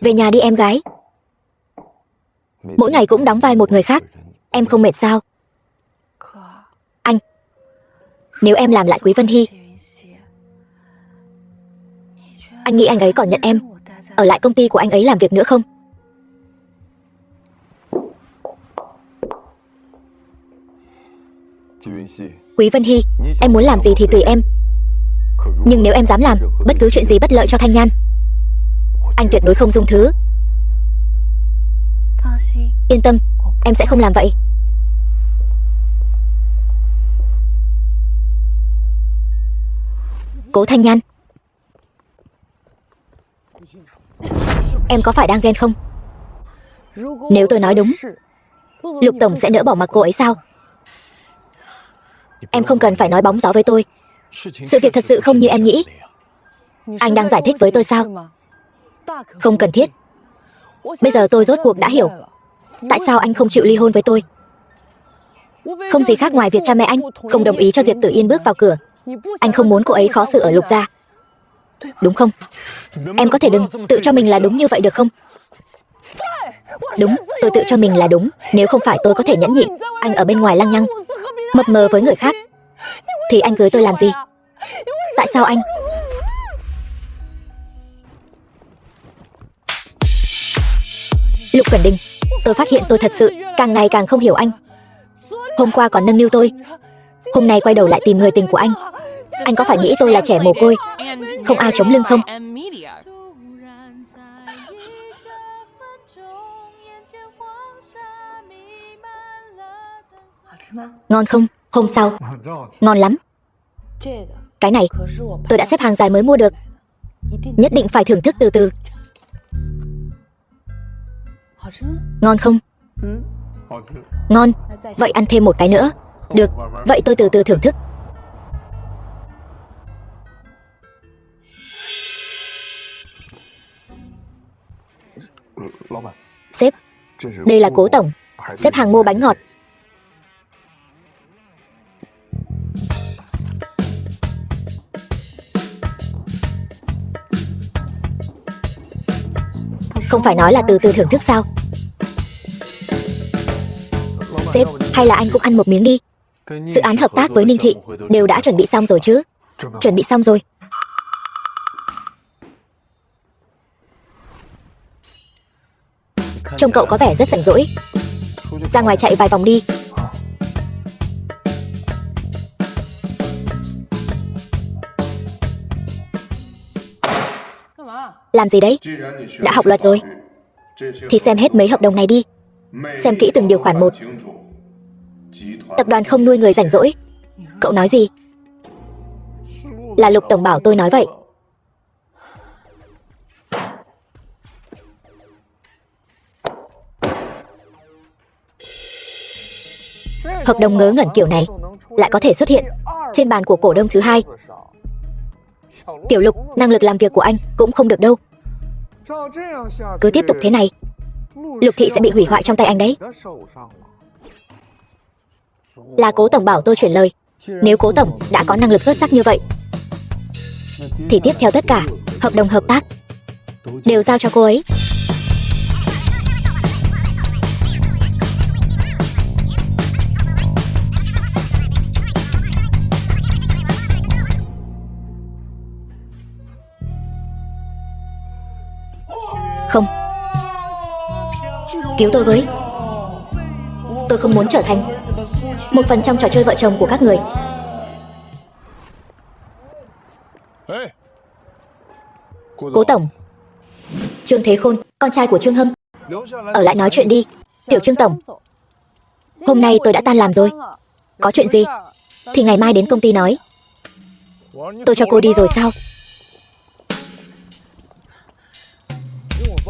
Về nhà đi em gái. Mỗi ngày cũng đóng vai một người khác. Em không mệt sao? Anh, nếu em làm lại Quý Vân Hy, anh nghĩ anh ấy còn nhận em ở lại công ty của anh ấy làm việc nữa không? Quý Vân Hy, em muốn làm gì thì tùy em. Nhưng nếu em dám làm bất cứ chuyện gì bất lợi cho Thanh Nhan, anh tuyệt đối không dung thứ. Yên tâm, em sẽ không làm vậy. Cố Thanh Nhan, em có phải đang ghen không? Nếu tôi nói đúng, Lục Tổng sẽ nỡ bỏ mặc cô ấy sao? Em không cần phải nói bóng gió với tôi. Sự việc thật sự không như em nghĩ. Anh đang giải thích với tôi sao? Không cần thiết. Bây giờ tôi rốt cuộc đã hiểu tại sao anh không chịu ly hôn với tôi. Không gì khác ngoài việc cha mẹ anh không đồng ý cho Diệp Tử Yên bước vào cửa. Anh không muốn cô ấy khó xử ở Lục gia, đúng không? Em có thể đừng tự cho mình là đúng như vậy được không? Đúng, tôi tự cho mình là đúng. Nếu không phải tôi có thể nhẫn nhịn anh ở bên ngoài lăng nhăng mập mờ với người khác, thì anh cưới tôi làm gì? Tại sao anh? Lục Cẩn Đình, tôi phát hiện tôi thật sự càng ngày càng không hiểu anh. Hôm qua còn nâng niu tôi, hôm nay quay đầu lại tìm người tình của anh. Anh có phải nghĩ tôi là trẻ mồ côi, không ai chống lưng không? Ngon không? Hôm sau. Ngon lắm. Cái này tôi đã xếp hàng dài mới mua được. Nhất định phải thưởng thức từ từ. Ngon không? Ngon. Vậy ăn thêm một cái nữa. Được, vậy tôi từ từ thưởng thức. Sếp, đây là Cố tổng xếp hàng mua bánh ngọt. Không phải nói là từ từ thưởng thức sao? Sếp, hay là anh cũng ăn một miếng đi. Dự án hợp tác với Ninh Thị đều đã chuẩn bị xong rồi chứ? Chuẩn bị xong rồi. Trông cậu có vẻ rất rảnh rỗi. Ra ngoài chạy vài vòng đi. Làm gì đấy? Đã học luật rồi thì xem hết mấy hợp đồng này đi. Xem kỹ từng điều khoản một. Tập đoàn không nuôi người rảnh rỗi. Cậu nói gì? Là Lục tổng bảo tôi nói vậy. Hợp đồng ngớ ngẩn kiểu này lại có thể xuất hiện trên bàn của cổ đông thứ hai. Tiểu Lục, năng lực làm việc của anh cũng không được đâu. Cứ tiếp tục thế này, Lục Thị sẽ bị hủy hoại trong tay anh đấy. Là Cố tổng bảo tôi chuyển lời. Nếu Cố tổng đã có năng lực xuất sắc như vậy, thì tiếp theo tất cả hợp đồng hợp tác đều giao cho cô ấy. Không. Cứu tôi với. Tôi không muốn trở thành một phần trong trò chơi vợ chồng của các người. Cố tổng. Trương Thế Khôn, con trai của Trương Hâm. Ở lại nói chuyện đi. Tiểu Trương tổng, hôm nay tôi đã tan làm rồi. Có chuyện gì thì ngày mai đến công ty nói. Tôi cho cô đi rồi sao?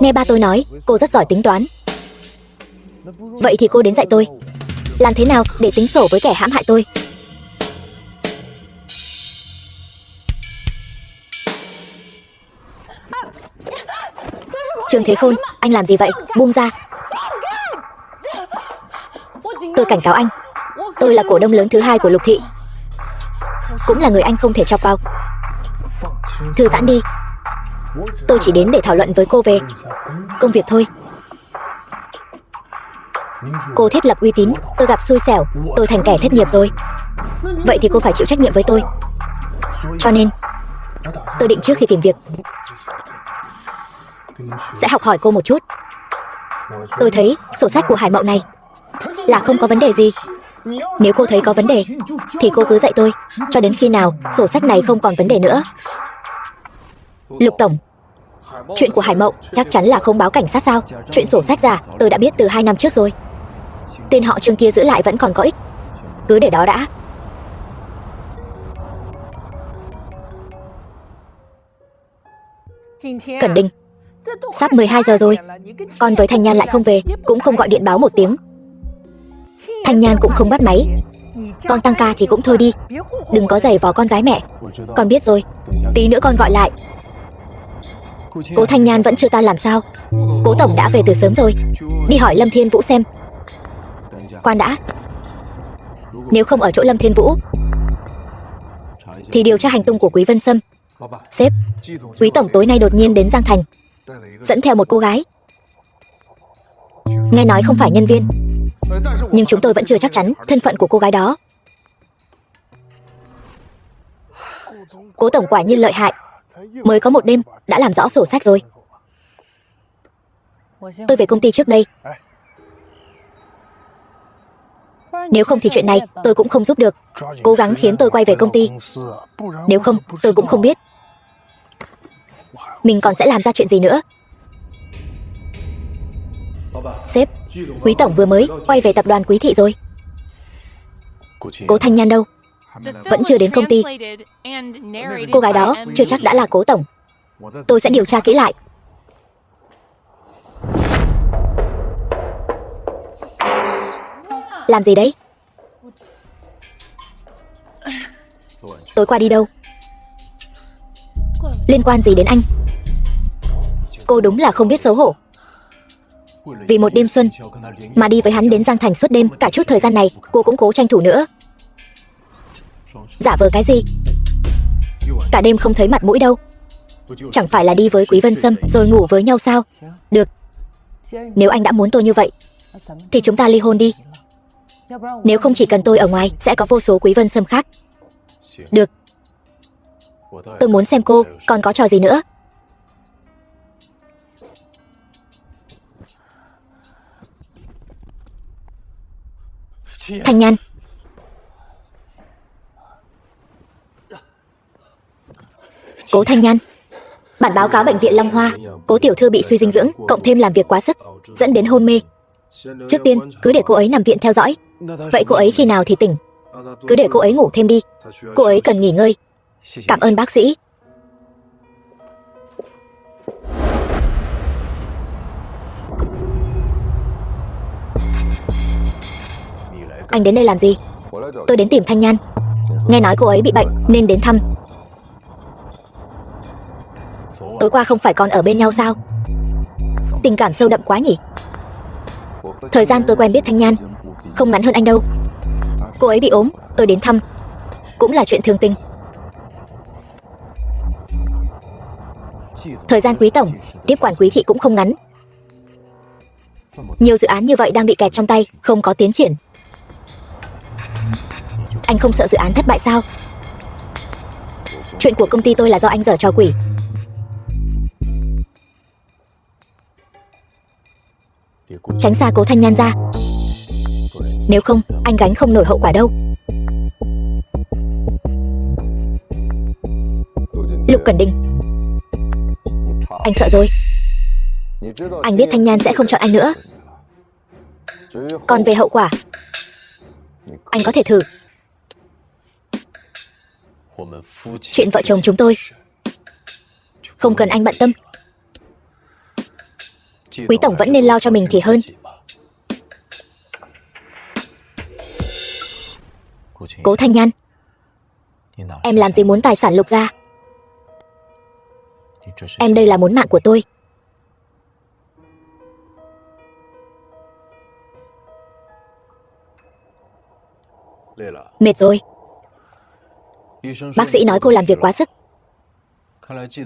Nghe ba tôi nói cô rất giỏi tính toán. Vậy thì cô đến dạy tôi làm thế nào để tính sổ với kẻ hãm hại tôi. Trương Thế Khôn, anh làm gì vậy? Buông ra. Tôi cảnh cáo anh, tôi là cổ đông lớn thứ hai của Lục Thị, cũng là người anh không thể chọc vào. Thư giãn đi. Tôi chỉ đến để thảo luận với cô về công việc thôi. Cô thiết lập uy tín, tôi gặp xui xẻo, tôi thành kẻ thất nghiệp rồi. Vậy thì cô phải chịu trách nhiệm với tôi. Cho nên tôi định trước khi tìm việc sẽ học hỏi cô một chút. Tôi thấy sổ sách của Hải Mậu này là không có vấn đề gì. Nếu cô thấy có vấn đề thì cô cứ dạy tôi cho đến khi nào sổ sách này không còn vấn đề nữa. Lục tổng, chuyện của Hải Mậu chắc chắn là không báo cảnh sát sao? Chuyện sổ sách giả tôi đã biết từ 2 năm trước rồi. Tên họ Trương kia giữ lại vẫn còn có ích. Cứ để đó đã. Cẩn Đình, sắp 12 giờ rồi, con với Thanh Nhan lại không về, cũng không gọi điện báo một tiếng. Thanh Nhan cũng không bắt máy. Con tăng ca thì cũng thôi đi, đừng có giày vò con gái mẹ. Con biết rồi, tí nữa con gọi lại. Cố Thanh Nhan vẫn chưa tan làm sao? Cố tổng đã về từ sớm rồi. Đi hỏi Lâm Thiên Vũ xem. Khoan đã, nếu không ở chỗ Lâm Thiên Vũ thì điều tra hành tung của Quý Vân Sâm. Sếp, Quý tổng tối nay đột nhiên đến Giang Thành, dẫn theo một cô gái. Nghe nói không phải nhân viên, nhưng chúng tôi vẫn chưa chắc chắn thân phận của cô gái đó. Cố tổng quả nhiên lợi hại, mới có một đêm đã làm rõ sổ sách rồi. Tôi về công ty trước đây. Nếu không thì chuyện này tôi cũng không giúp được. Cố gắng khiến tôi quay về công ty. Nếu không tôi cũng không biết mình còn sẽ làm ra chuyện gì nữa. Sếp, Quý tổng vừa mới quay về tập đoàn Quý Thị rồi. Cố Thanh Nhan đâu? Vẫn chưa đến công ty. Cô gái đó chưa chắc đã là Cố tổng. Tôi sẽ điều tra kỹ lại. Làm gì đấy? Tối qua đi đâu? Liên quan gì đến anh? Cô đúng là không biết xấu hổ. Vì một đêm xuân mà đi với hắn đến Giang Thành suốt đêm. Cả chút thời gian này cô cũng cố tranh thủ nữa. Giả vờ cái gì? Cả đêm không thấy mặt mũi đâu. Chẳng phải là đi với Quý Vân Sâm rồi ngủ với nhau sao? Được, nếu anh đã muốn tôi như vậy thì chúng ta ly hôn đi. Nếu không chỉ cần tôi ở ngoài sẽ có vô số Quý Vân Sâm khác. Được, tôi muốn xem cô còn có trò gì nữa. Thanh Nhan, Cố Thanh Nhan, bản báo cáo bệnh viện Long Hoa, Cố tiểu thư bị suy dinh dưỡng cộng thêm làm việc quá sức dẫn đến hôn mê. Trước tiên cứ để cô ấy nằm viện theo dõi. Vậy cô ấy khi nào thì tỉnh? Cứ để cô ấy ngủ thêm đi. Cô ấy cần nghỉ ngơi. Cảm ơn bác sĩ. Anh đến đây làm gì? Tôi đến tìm Thanh Nhan. Nghe nói cô ấy bị bệnh nên đến thăm. Tối qua không phải còn ở bên nhau sao? Tình cảm sâu đậm quá nhỉ? Thời gian tôi quen biết Thanh Nhan không ngắn hơn anh đâu. Cô ấy bị ốm, tôi đến thăm, cũng là chuyện thường tình. Thời gian Quý tổng tiếp quản Quý Thị cũng không ngắn. Nhiều dự án như vậy đang bị kẹt trong tay, không có tiến triển. Anh không sợ dự án thất bại sao? Chuyện của công ty tôi là do anh giở trò quỷ. Tránh xa Cố Thanh Nhan ra. Nếu không, anh gánh không nổi hậu quả đâu. Lục Cẩn Đình, anh sợ rồi. Anh biết Thanh Nhan sẽ không chọn anh nữa. Còn về hậu quả, anh có thể thử. Chuyện vợ chồng chúng tôi không cần anh bận tâm. Quý tổng vẫn nên lo cho mình thì hơn. Cố Thanh Nhan, em làm gì muốn tài sản Lục gia? Em đây là muốn mạng của tôi. Mệt rồi. Bác sĩ nói cô làm việc quá sức.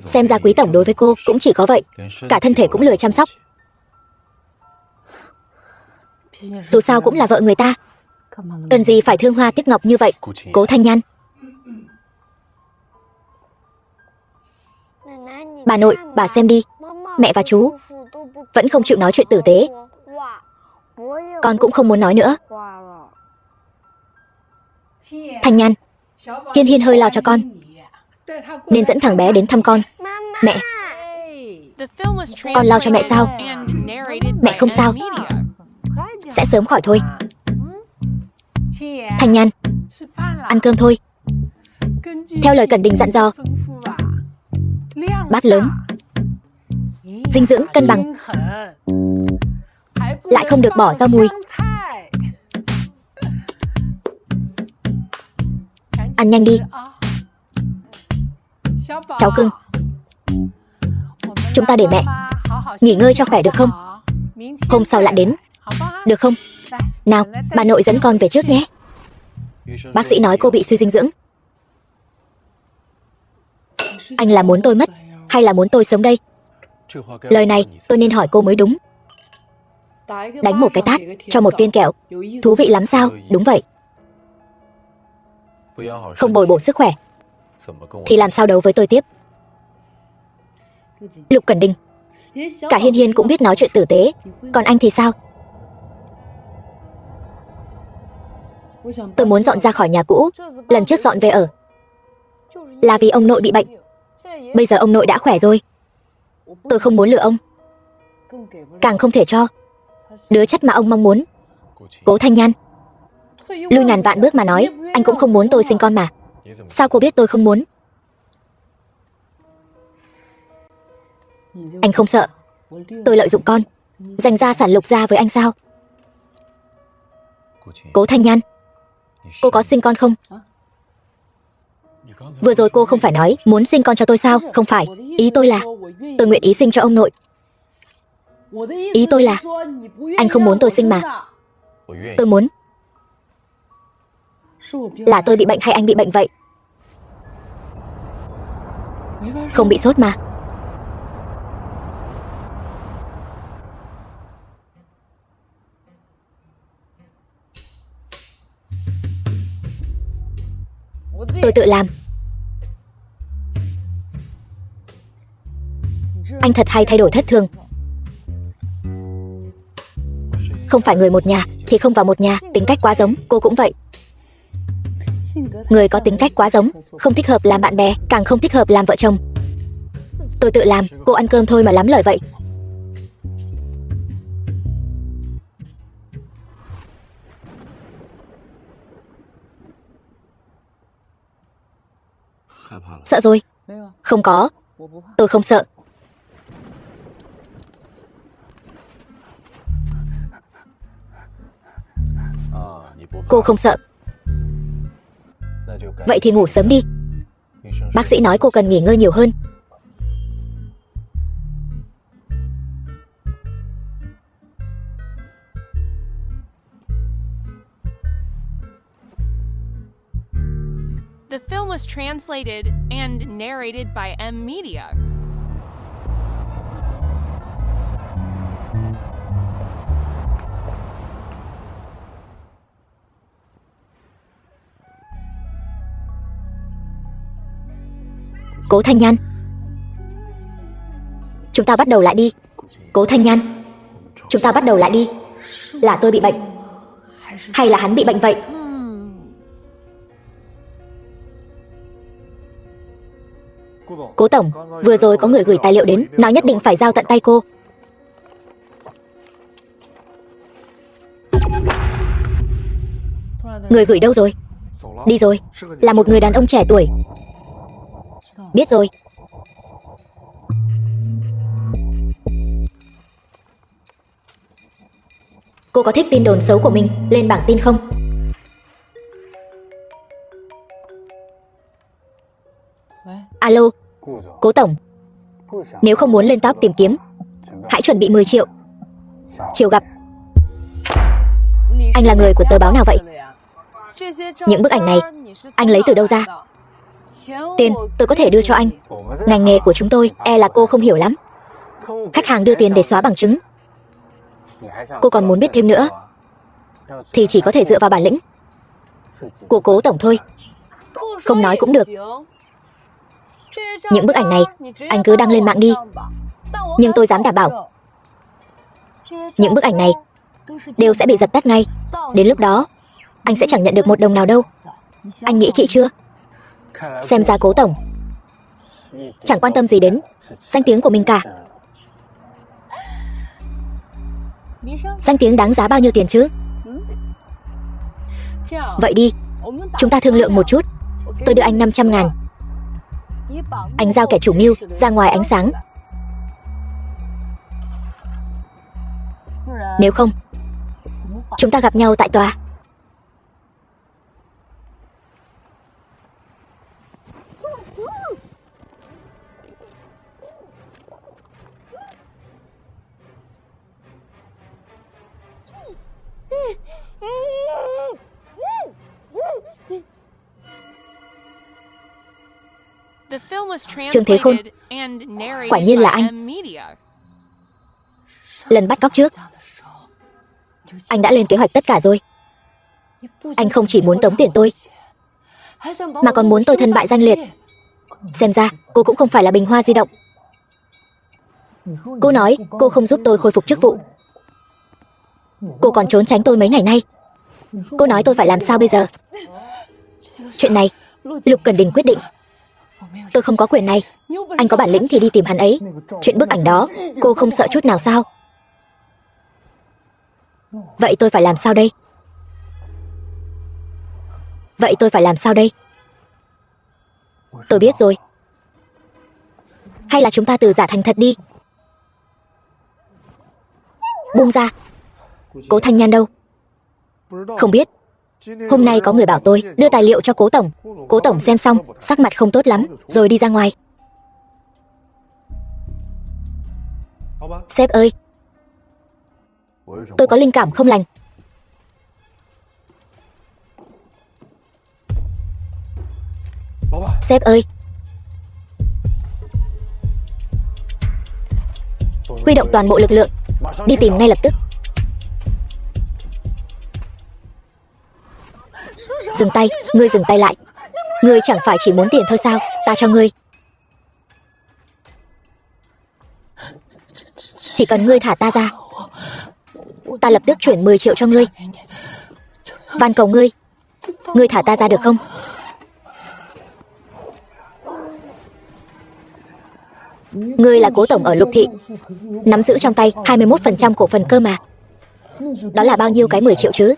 Xem ra Quý tổng đối với cô cũng chỉ có vậy, cả thân thể cũng lười chăm sóc. Dù sao cũng là vợ người ta, cần gì phải thương hoa tiếc ngọc như vậy. Cố Thanh Nhan. Bà nội, bà xem đi, mẹ và chú vẫn không chịu nói chuyện tử tế. Con cũng không muốn nói nữa. Thanh Nhan, Hiên Hiên hơi lo cho con, nên dẫn thằng bé đến thăm con. Mẹ, Con lo cho mẹ sao? Mẹ không sao, sẽ sớm khỏi thôi. Thanh Nhan, ăn cơm thôi. Theo lời Cẩn Đình dặn dò, bát lớn, dinh dưỡng cân bằng, lại không được bỏ rau mùi. Ăn nhanh đi. Cháu cưng, chúng ta để mẹ nghỉ ngơi cho khỏe được không? Hôm sau lại đến, được không? Nào, bà nội dẫn con về trước nhé. Bác sĩ nói cô bị suy dinh dưỡng. Anh là muốn tôi mất hay là muốn tôi sống đây? Lời này tôi nên hỏi cô mới đúng. Đánh một cái tát cho một viên kẹo, thú vị lắm sao? Đúng vậy. Không bồi bổ sức khỏe thì làm sao đấu với tôi tiếp? Lục Cẩn Đình, cả Hiên Hiên cũng biết nói chuyện tử tế, còn anh thì sao? Tôi muốn dọn ra khỏi nhà cũ, lần trước dọn về ở là vì ông nội bị bệnh. Bây giờ ông nội đã khỏe rồi. Tôi không muốn lừa ông, càng không thể cho đứa chất mà ông mong muốn. Cố Thanh Nhan, lui ngàn vạn bước mà nói, anh cũng không muốn tôi sinh con mà. Sao cô biết tôi không muốn? Anh không sợ tôi lợi dụng con, dành gia sản Lục gia với anh sao? Cố Thanh Nhan, cô có sinh con không? Vừa rồi cô không phải nói muốn sinh con cho tôi sao? Không phải, ý tôi là tôi nguyện ý sinh cho ông nội. Ý tôi là anh không muốn tôi sinh mà. Tôi muốn. Là tôi bị bệnh hay anh bị bệnh vậy? Không bị sốt mà. Tôi tự làm. Anh thật hay thay đổi thất thường. Không phải người một nhà thì không vào một nhà. Tính cách quá giống, cô cũng vậy. Người có tính cách quá giống không thích hợp làm bạn bè, càng không thích hợp làm vợ chồng. Tôi tự làm, cô ăn cơm thôi mà lắm lời vậy. Sợ rồi? Không có, tôi không sợ. Cô không sợ. Vậy thì ngủ sớm đi. Bác sĩ nói cô cần nghỉ ngơi nhiều hơn. The film was translated and narrated by M Media. Cố Thanh Nhan, chúng ta bắt đầu lại đi. Cố Thanh Nhan, chúng ta bắt đầu lại đi. Là tôi bị bệnh hay là hắn bị bệnh vậy? Cố tổng, vừa rồi có người gửi tài liệu đến, nói nhất định phải giao tận tay cô. Người gửi đâu rồi? Đi rồi. Là một người đàn ông trẻ tuổi. Biết rồi. Cô có thích tin đồn xấu của mình lên bảng tin không? Alo, Cố Tổng. Nếu không muốn lên top tìm kiếm, hãy chuẩn bị 10 triệu. Chiều gặp. Anh là người của tờ báo nào vậy? Những bức ảnh này, anh lấy từ đâu ra? Tiền, tôi có thể đưa cho anh. Ngành nghề của chúng tôi, e là cô không hiểu lắm. Khách hàng đưa tiền để xóa bằng chứng. Cô còn muốn biết thêm nữa, thì chỉ có thể dựa vào bản lĩnh của Cố Tổng thôi. Không nói cũng được. Những bức ảnh này, anh cứ đăng lên mạng đi. Nhưng tôi dám đảm bảo, những bức ảnh này đều sẽ bị dập tắt ngay. Đến lúc đó, anh sẽ chẳng nhận được một đồng nào đâu. Anh nghĩ kỹ chưa? Xem ra Cố Tổng chẳng quan tâm gì đến danh tiếng của mình cả. Danh tiếng đáng giá bao nhiêu tiền chứ? Vậy đi, chúng ta thương lượng một chút. Tôi đưa anh 500.000. Anh giao kẻ chủ mưu ra ngoài ánh sáng. Nếu không, chúng ta gặp nhau tại tòa. The film was Trương Thế Khôn, translated and narrated quả nhiên là by anh. M Media. Lần bắt cóc trước, anh đã lên kế hoạch tất cả rồi. Anh không chỉ muốn tống tiền tôi, mà còn muốn tôi thân bại danh liệt. Xem ra cô cũng không phải là bình hoa di động. Cô nói cô không giúp tôi khôi phục chức vụ. Cô còn trốn tránh tôi mấy ngày nay. Cô nói tôi phải làm sao bây giờ? Chuyện này Lục Cẩn Đình quyết định. Tôi không có quyền này. Anh có bản lĩnh thì đi tìm hắn ấy. Chuyện bức ảnh đó, cô không sợ chút nào sao? Vậy tôi phải làm sao đây? Tôi biết rồi. Hay là chúng ta từ giả thành thật đi. Buông ra. Cố Thanh Nhan đâu? Không biết. Hôm nay có người bảo tôi đưa tài liệu cho Cố Tổng. Cố Tổng xem xong, sắc mặt không tốt lắm, rồi đi ra ngoài. Sếp ơi, tôi có linh cảm không lành. Sếp ơi, huy động toàn bộ lực lượng, đi tìm ngay lập tức. Dừng tay, ngươi dừng tay lại. Ngươi chẳng phải chỉ muốn tiền thôi sao? Ta cho ngươi. Chỉ cần ngươi thả ta ra, ta lập tức chuyển 10 triệu cho ngươi. Van cầu ngươi, ngươi thả ta ra được không? Ngươi là Cố Tổng ở Lục Thị, nắm giữ trong tay 21% cổ phần cơ mà. Đó là bao nhiêu cái 10 triệu chứ?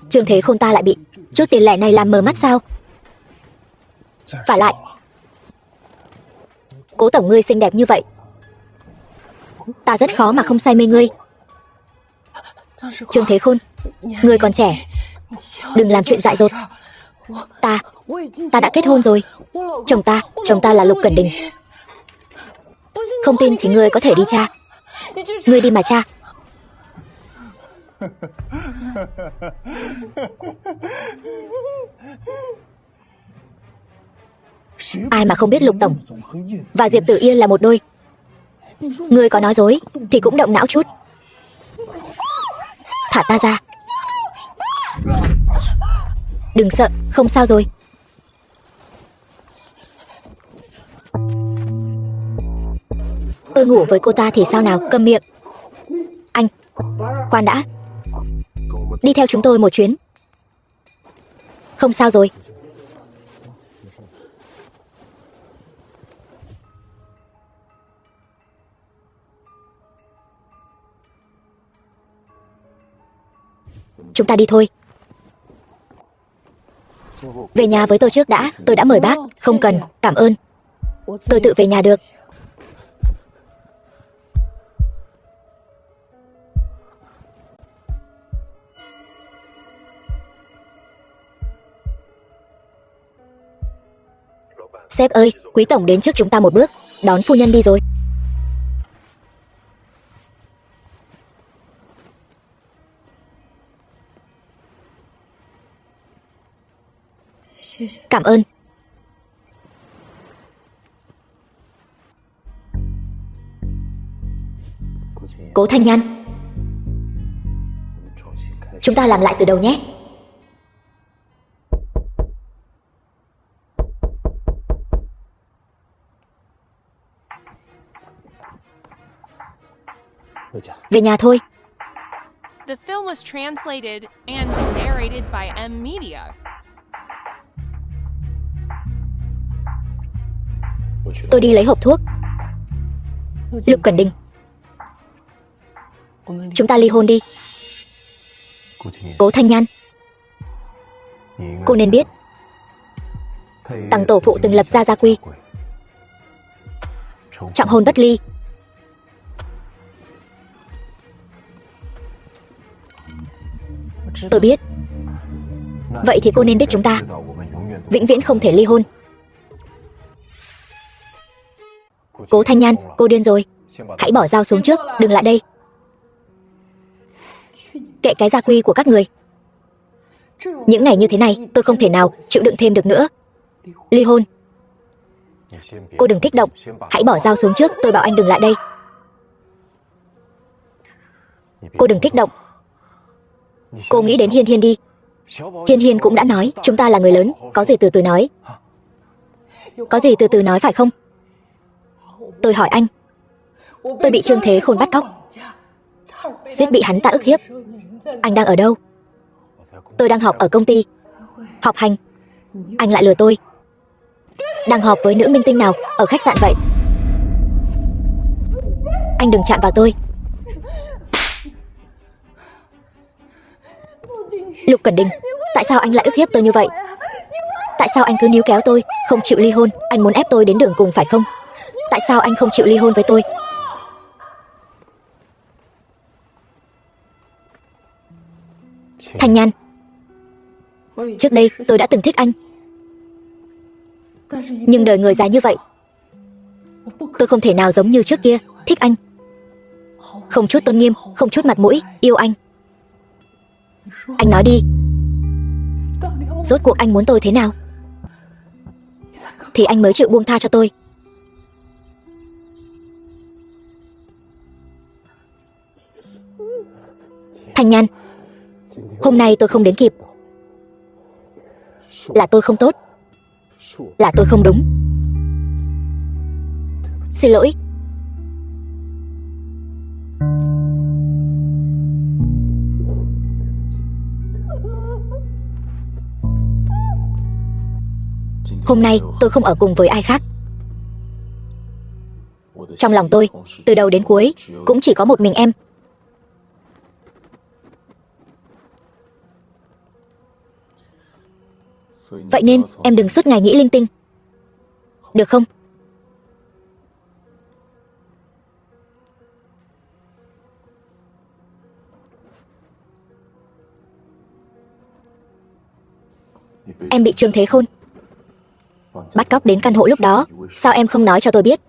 Trương Thế Khôn ta lại bị chút tiền lẻ này làm mờ mắt sao? Và lại, Cố Tổng ngươi xinh đẹp như vậy, ta rất khó mà không say mê ngươi. Trương Thế Khôn, ngươi còn trẻ, đừng làm chuyện dại dột. Ta đã kết hôn rồi. Chồng ta là Lục Cẩn Đình. Không tin thì ngươi có thể đi tra. Ngươi đi mà tra. Ai mà không biết Lục Tổng và Diệp Tử Yên là một đôi. Ngươi có nói dối thì cũng động não chút. Thả ta ra. Đừng sợ, không sao rồi. Tôi ngủ với cô ta thì sao nào? Câm miệng. Anh, khoan đã. Đi theo chúng tôi một chuyến. Không sao rồi. Chúng ta đi thôi. Về nhà với tôi trước đã, tôi đã mời bác. Không cần, cảm ơn. Tôi tự về nhà được. Sếp ơi, quý tổng đến trước chúng ta một bước. Đón phu nhân đi rồi. Cảm ơn. Cố Thanh Nhan, chúng ta làm lại từ đầu nhé. Về nhà thôi. The film was translated and narrated by M Media. Tôi đi lấy hộp thuốc. Lục Cẩn Đình, chúng ta ly hôn đi. Cố Thanh Nhan, cô nên biết Tằng tổ phụ từng lập ra gia quy, trọng hôn bất ly. Tôi biết. Vậy thì cô nên biết chúng ta vĩnh viễn không thể ly hôn. Cố Thanh Nhan, cô điên rồi. Hãy bỏ dao xuống trước, đừng lại đây. Kệ cái gia quy của các người. Những ngày như thế này, tôi không thể nào chịu đựng thêm được nữa. Ly hôn. Cô đừng kích động. Hãy bỏ dao xuống trước, tôi bảo anh đừng lại đây. Cô đừng kích động. Cô nghĩ đến Hiên Hiên đi. Hiên Hiên cũng đã nói, chúng ta là người lớn, có gì từ từ nói. Có gì từ từ nói phải không? Tôi hỏi anh. Tôi bị Trương Thế Khôn bắt cóc, suýt bị hắn ta ức hiếp. Anh đang ở đâu? Tôi đang họp ở công ty, họp hành. Anh lại lừa tôi. Đang họp với nữ minh tinh nào ở khách sạn vậy? Anh đừng chạm vào tôi. Lục Cẩn Đình, tại sao anh lại ức hiếp tôi như vậy? Tại sao anh cứ níu kéo tôi, không chịu ly hôn? Anh muốn ép tôi đến đường cùng phải không? Tại sao anh không chịu ly hôn với tôi? Thanh Nhan, trước đây tôi đã từng thích anh. Nhưng đời người già như vậy, tôi không thể nào giống như trước kia, thích anh. Không chút tôn nghiêm, không chút mặt mũi, yêu anh. Anh nói đi, rốt cuộc anh muốn tôi thế nào? Thì anh mới chịu buông tha cho tôi. Thanh Nhan, hôm nay tôi không đến kịp. Là tôi không tốt, là tôi không đúng. Xin lỗi. Hôm nay tôi không ở cùng với ai khác. Trong lòng tôi, từ đầu đến cuối, cũng chỉ có một mình em. Vậy nên em đừng suốt ngày nghĩ linh tinh, được không? Em bị Trương Thế Khôn bắt cóc đến căn hộ lúc đó. Sao em không nói cho tôi biết?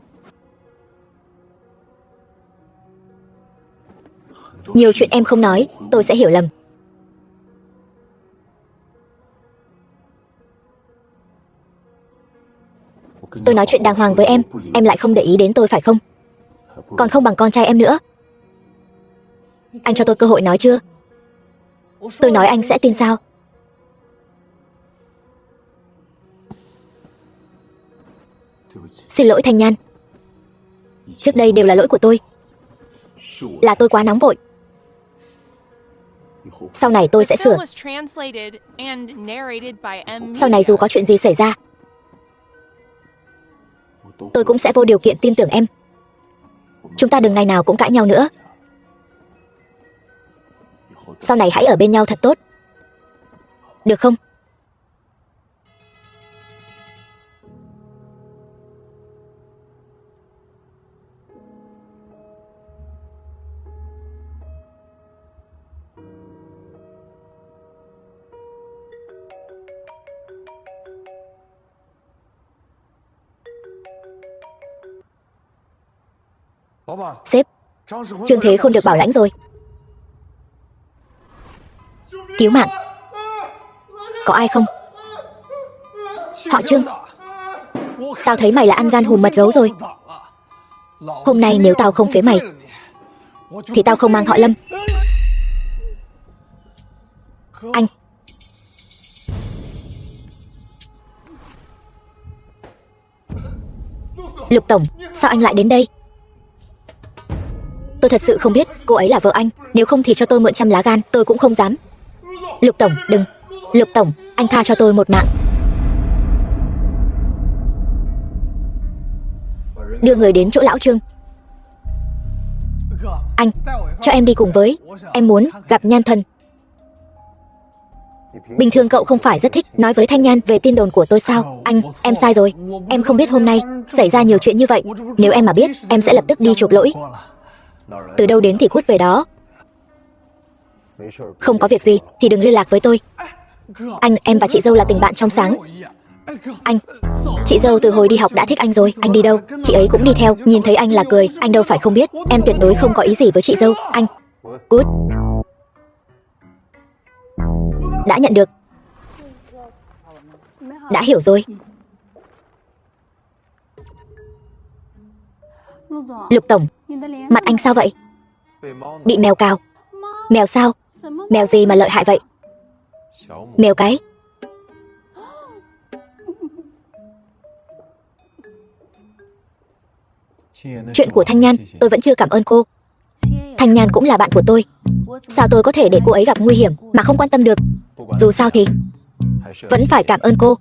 Nhiều chuyện em không nói, tôi sẽ hiểu lầm. Tôi nói chuyện đàng hoàng với em lại không để ý đến tôi phải không? Còn không bằng con trai em nữa. Anh cho tôi cơ hội nói chưa? Tôi nói anh sẽ tin sao? Xin lỗi Thanh Nhan. Trước đây đều là lỗi của tôi. Là tôi quá nóng vội. Sau này tôi sẽ The sửa. film was translated and narrated by M Sau này Media. dù có chuyện gì xảy ra, tôi cũng sẽ vô điều kiện tin tưởng em. Chúng ta đừng ngày nào cũng cãi nhau nữa. Sau này hãy ở bên nhau thật tốt, được không? Sếp, Trương Thế Khôn được bảo lãnh rồi. Cứu mạng. Có ai không? Họ Trương. Tao thấy mày là ăn gan hùm mật gấu rồi. Hôm nay nếu tao không phế mày thì tao không mang họ Lâm. Anh. Lục Tổng, sao anh lại đến đây? Tôi thật sự không biết cô ấy là vợ anh. Nếu không thì cho tôi mượn 100 lá gan, tôi cũng không dám. Lục Tổng, đừng. Lục Tổng, anh tha cho tôi một mạng. Đưa người đến chỗ lão Trương. Anh, cho em đi cùng với. Em muốn gặp Nhan Thần. Bình thường cậu không phải rất thích nói với Thanh Nhan về tin đồn của tôi sao? Anh, em sai rồi. Em không biết hôm nay xảy ra nhiều chuyện như vậy. Nếu em mà biết, em sẽ lập tức đi chuộc lỗi. Từ đâu đến thì cút về đó. Không có việc gì thì đừng liên lạc với tôi. Anh, em và chị dâu là tình bạn trong sáng. Anh, chị dâu từ hồi đi học đã thích anh rồi. Anh đi đâu, chị ấy cũng đi theo. Nhìn thấy anh là cười. Anh đâu phải không biết. Em tuyệt đối không có ý gì với chị dâu. Anh, cút. Đã nhận được. Đã hiểu rồi. Lục Tổng, mặt anh sao vậy? Bị mèo cào. Mèo sao? Mèo gì mà lợi hại vậy? Mèo cái. Chuyện của Thanh Nhan, tôi vẫn chưa cảm ơn cô. Thanh Nhan cũng là bạn của tôi. Sao tôi có thể để cô ấy gặp nguy hiểm mà không quan tâm được? Dù sao thì vẫn phải cảm ơn cô.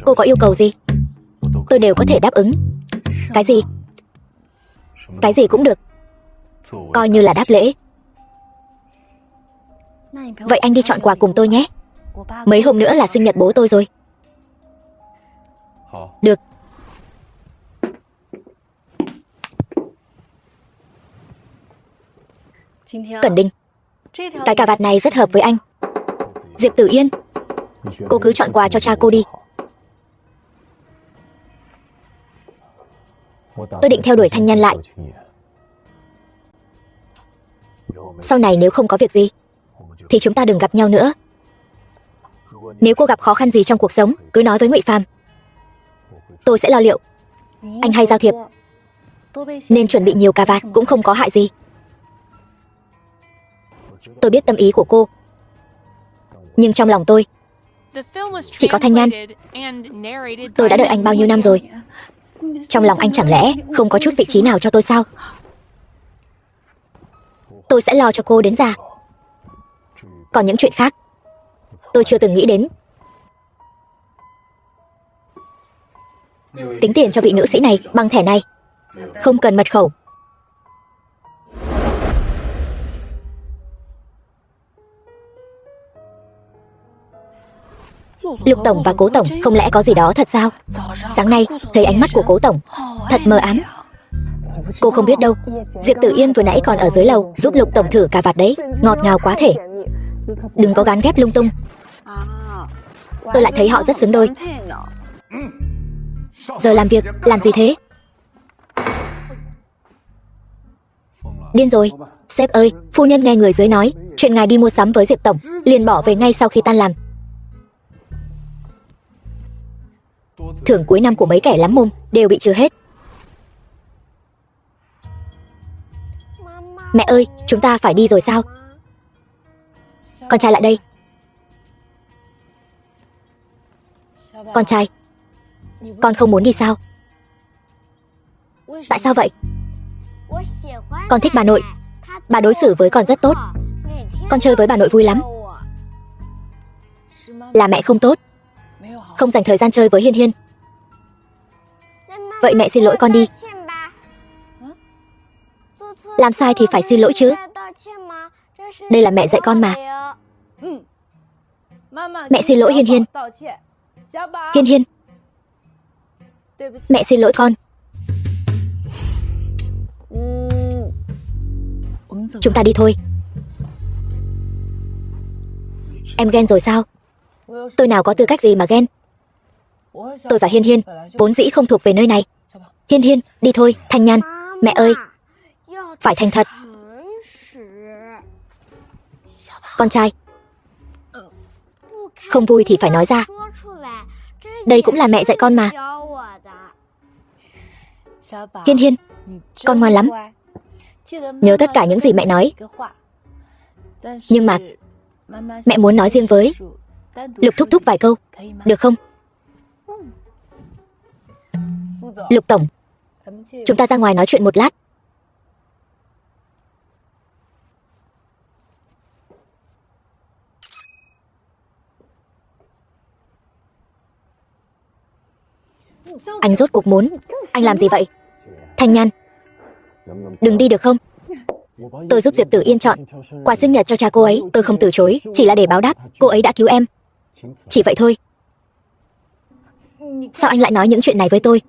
Cô có yêu cầu gì tôi đều có thể đáp ứng. Cái gì? Cái gì cũng được. Coi như là đáp lễ. Vậy anh đi chọn quà cùng tôi nhé. Mấy hôm nữa là sinh nhật bố tôi rồi. Được. Cẩn Đình, cái cà vạt này rất hợp với anh. Diệp Tử Yên, cô cứ chọn quà cho cha cô đi. Tôi định theo đuổi Thanh Nhan lại. Sau này nếu không có việc gì thì chúng ta đừng gặp nhau nữa. Nếu cô gặp khó khăn gì trong cuộc sống, cứ nói với Ngụy Phàm. Tôi sẽ lo liệu. Anh hay giao thiệp nên chuẩn bị nhiều cà vạt cũng không có hại gì. Tôi biết tâm ý của cô, nhưng trong lòng tôi chỉ có Thanh Nhan. Tôi đã đợi anh bao nhiêu năm rồi. Trong lòng anh chẳng lẽ không có chút vị trí nào cho tôi sao? Tôi sẽ lo cho cô đến già. Còn những chuyện khác tôi chưa từng nghĩ đến. Tính tiền cho vị nữ sĩ này bằng thẻ này. Không cần mật khẩu. Lục Tổng và Cố Tổng, không lẽ có gì đó thật sao? Sáng nay thấy ánh mắt của Cố Tổng thật mờ ám. Cô không biết đâu, Diệp Tử Yên vừa nãy còn ở dưới lầu giúp Lục Tổng thử cà vạt đấy. Ngọt ngào quá thể. Đừng có gán ghép lung tung. Tôi lại thấy họ rất xứng đôi. Giờ làm việc, làm gì thế? Điên rồi. Sếp ơi, phu nhân nghe người dưới nói chuyện ngài đi mua sắm với Diệp Tổng, liền bỏ về ngay sau khi tan làm. Thưởng cuối năm của mấy kẻ lắm mồm đều bị trừ hết. Mẹ ơi, chúng ta phải đi rồi sao? Con trai lại đây. Con trai, con không muốn đi sao? Tại sao vậy? Con thích bà nội. Bà đối xử với con rất tốt. Con chơi với bà nội vui lắm. Là mẹ không tốt, không dành thời gian chơi với Hiên Hiên. Vậy mẹ xin lỗi con đi. Làm sai thì phải xin lỗi chứ. Đây là mẹ dạy con mà. Mẹ xin lỗi Hiên Hiên. Hiên Hiên, mẹ xin lỗi con. Chúng ta đi thôi. Em ghen rồi sao? Tôi nào có tư cách gì mà ghen. Tôi và Hiên Hiên vốn dĩ không thuộc về nơi này. Hiên Hiên, đi thôi. Thanh Nhan, Mẹ ơi, phải thành thật. Con trai, không vui thì phải nói ra. Đây cũng là mẹ dạy con mà. Hiên Hiên, con ngoan lắm. Nhớ tất cả những gì mẹ nói. Nhưng mà mẹ muốn nói riêng với Lục thúc thúc vài câu, được không? Lục tổng, chúng ta ra ngoài nói chuyện một lát. Anh rốt cuộc muốn anh làm gì vậy? Thanh Nhan, đừng đi được không? Tôi giúp Diệp Tử Yên chọn quà sinh nhật cho cha cô ấy. Tôi không từ chối, chỉ là để báo đáp. Cô ấy đã cứu em. Chỉ vậy thôi. Sao anh lại nói những chuyện này với tôi?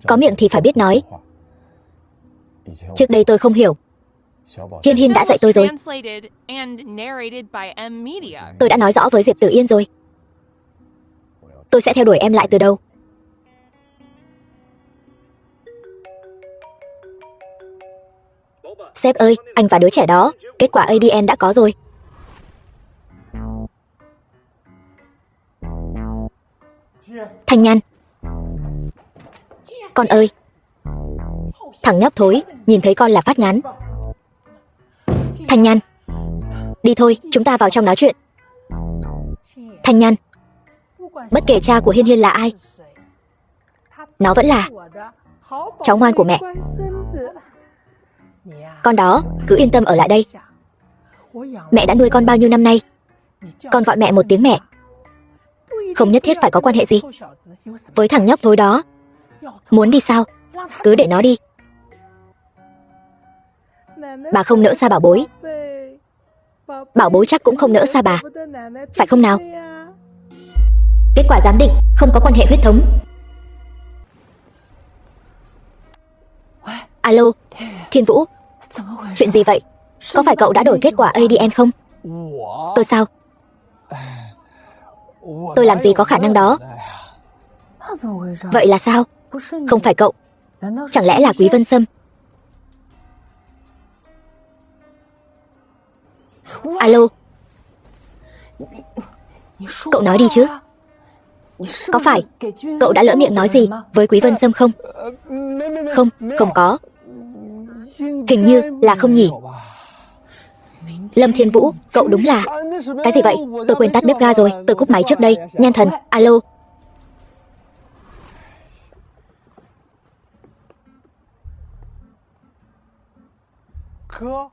Có miệng thì phải biết nói. Trước đây tôi không hiểu. Hiên Hiên đã dạy tôi rồi. Tôi đã nói rõ với Diệp Tử Yên rồi. Tôi sẽ theo đuổi em lại từ đầu. Sếp ơi, anh và đứa trẻ đó, kết quả ADN đã có rồi. Thanh Nhan. Con ơi. Thằng nhóc thối, nhìn thấy con là phát ngán. Thanh Nhan. Đi thôi, chúng ta vào trong nói chuyện. Thanh Nhan. Bất kể cha của Hiên Hiên là ai, nó vẫn là cháu ngoan của mẹ. Con đó, cứ yên tâm ở lại đây. Mẹ đã nuôi con bao nhiêu năm nay. Con gọi mẹ một tiếng mẹ. Không nhất thiết phải có quan hệ gì với thằng nhóc thối đó. Muốn đi sao, cứ để nó đi. Bà không nỡ xa bảo bối. Bảo bối chắc cũng không nỡ xa bà, phải không nào? Kết quả giám định không có quan hệ huyết thống. Alo, Thiên Vũ. Chuyện gì vậy? Có phải cậu đã đổi kết quả ADN không? Tôi sao? Tôi làm gì có khả năng đó. Vậy là sao? Không phải cậu. Chẳng lẽ là Quý Vân Sâm? Alo. Cậu nói đi chứ. Có phải cậu đã lỡ miệng nói gì với Quý Vân Sâm không? Không, không có. Hình như là không nhỉ. Lâm Thiên Vũ, cậu đúng là... Cái gì vậy? Tôi quên tắt bếp ga rồi. Tôi cúp máy trước đây. Nhan thần, alo.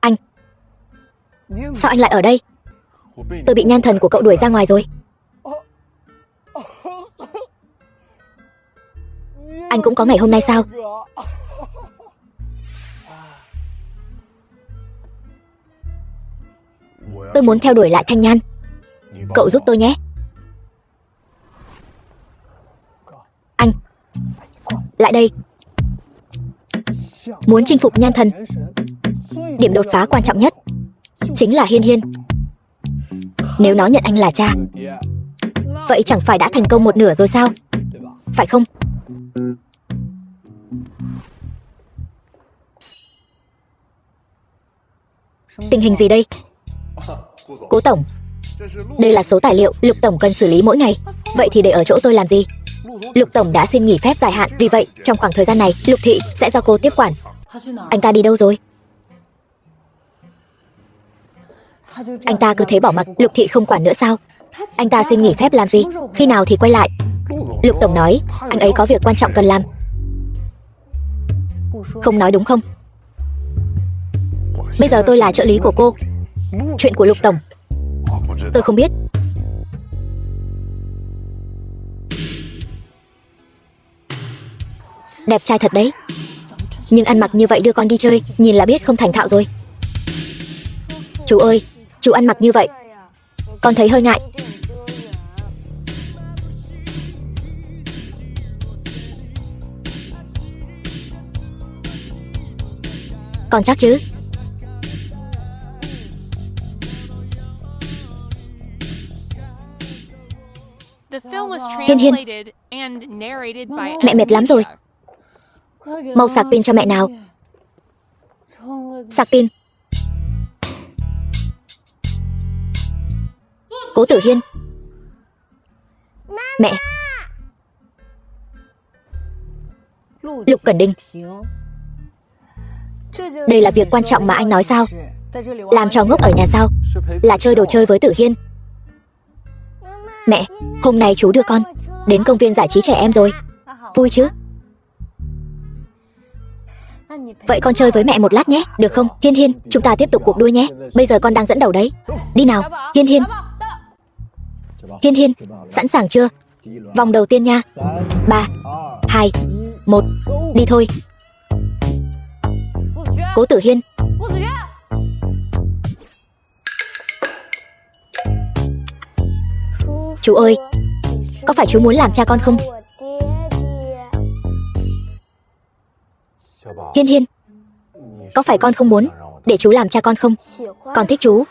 Anh. Sao anh lại ở đây? Tôi bị nhan thần của cậu đuổi ra ngoài rồi. Anh cũng có ngày hôm nay sao? Tôi muốn theo đuổi lại Thanh Nhan. Cậu giúp tôi nhé. Anh. Lại đây. Muốn chinh phục nhan thần, điểm đột phá quan trọng nhất chính là Hiên Hiên. Nếu nó nhận anh là cha, vậy chẳng phải đã thành công một nửa rồi sao? Phải không? Tình hình gì đây? Cố tổng, đây là số tài liệu Lục tổng cần xử lý mỗi ngày. Vậy thì để ở chỗ tôi làm gì? Lục tổng đã xin nghỉ phép dài hạn, vì vậy trong khoảng thời gian này Lục thị sẽ do cô tiếp quản. Anh ta đi đâu rồi? Anh ta cứ thế bỏ mặc Lục thị không quản nữa sao? Anh ta xin nghỉ phép làm gì? Khi nào thì quay lại? Lục tổng nói anh ấy có việc quan trọng cần làm. Không nói đúng không? Bây giờ tôi là trợ lý của cô. Chuyện của Lục tổng tôi không biết. Đẹp trai thật đấy. Nhưng ăn mặc như vậy đưa con đi chơi, nhìn là biết không thành thạo rồi. Chú ơi, chú ăn mặc như vậy, con thấy hơi ngại. Con chắc chứ? Hiên Hiên, mẹ mệt lắm rồi. Mau sạc pin cho mẹ nào. Sạc pin. Cố Tử Hiên. Mẹ. Lục Cẩn Đình. Đây là việc quan trọng mà anh nói sao? Làm trò ngốc ở nhà sao? Là chơi đồ chơi với Tử Hiên. Mẹ, hôm nay chú đưa con đến công viên giải trí trẻ em rồi. Vui chứ? Vậy con chơi với mẹ một lát nhé, được không? Hiên Hiên, chúng ta tiếp tục cuộc đua nhé. Bây giờ con đang dẫn đầu đấy. Đi nào, Hiên Hiên. Hiên Hiên, sẵn sàng chưa? Vòng đầu tiên nha. 3, 2, 1, đi thôi. Cố Tử Hiên. Chú ơi, có phải chú muốn làm cha con không? Hiên Hiên, có phải con không muốn để chú làm cha con không? Con thích chú,